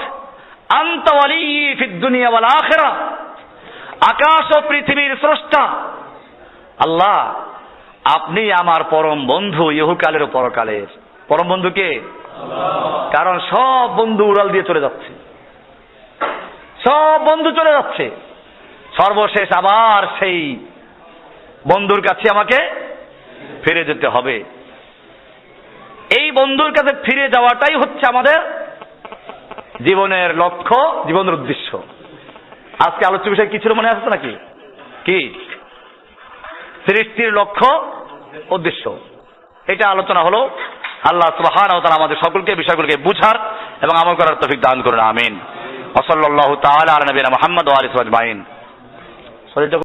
Speaker 1: আনতা ওয়ালিয়্যি ফিদ দুনিয়া ওয়াল আখিরাহ। আকাশ ও পৃথিবীর স্রষ্টা আল্লাহ, আপনি আমার পরম বন্ধু, ইহকালের ও পরকালের। পরম বন্ধু কে? কারণ সব বন্ধু উড়াল দিয়ে চলে যাচ্ছে, সব বন্ধু চলে যাচ্ছে। সর্বশেষ আবার সেই বন্ধুর কাছে আমাকে ফিরে যেতে হবে। এই বন্ধুর কাছে ফিরে যাওয়াটাই হচ্ছে আমাদের জীবনের লক্ষ্য, জীবনের উদ্দেশ্য। আজকে আলোচ্য বিষয় কি ছিল মনে আসছে নাকি? কি? সৃষ্টির লক্ষ্য, উদ্দেশ্য, এটা আলোচনা হলো। আল্লাহ সুবহানাহু ওয়া তাআলা আমাদের সকলকে বিষয়গুলোকে বুঝার এবং আমল করার তৌফিক দান করুন। আমিন। ওয়া সাল্লাল্লাহু তাআলা আলা নবিয়িনা মুহাম্মদ ওয়া আলিহি ওয়া সাহবিহি আজমাইন।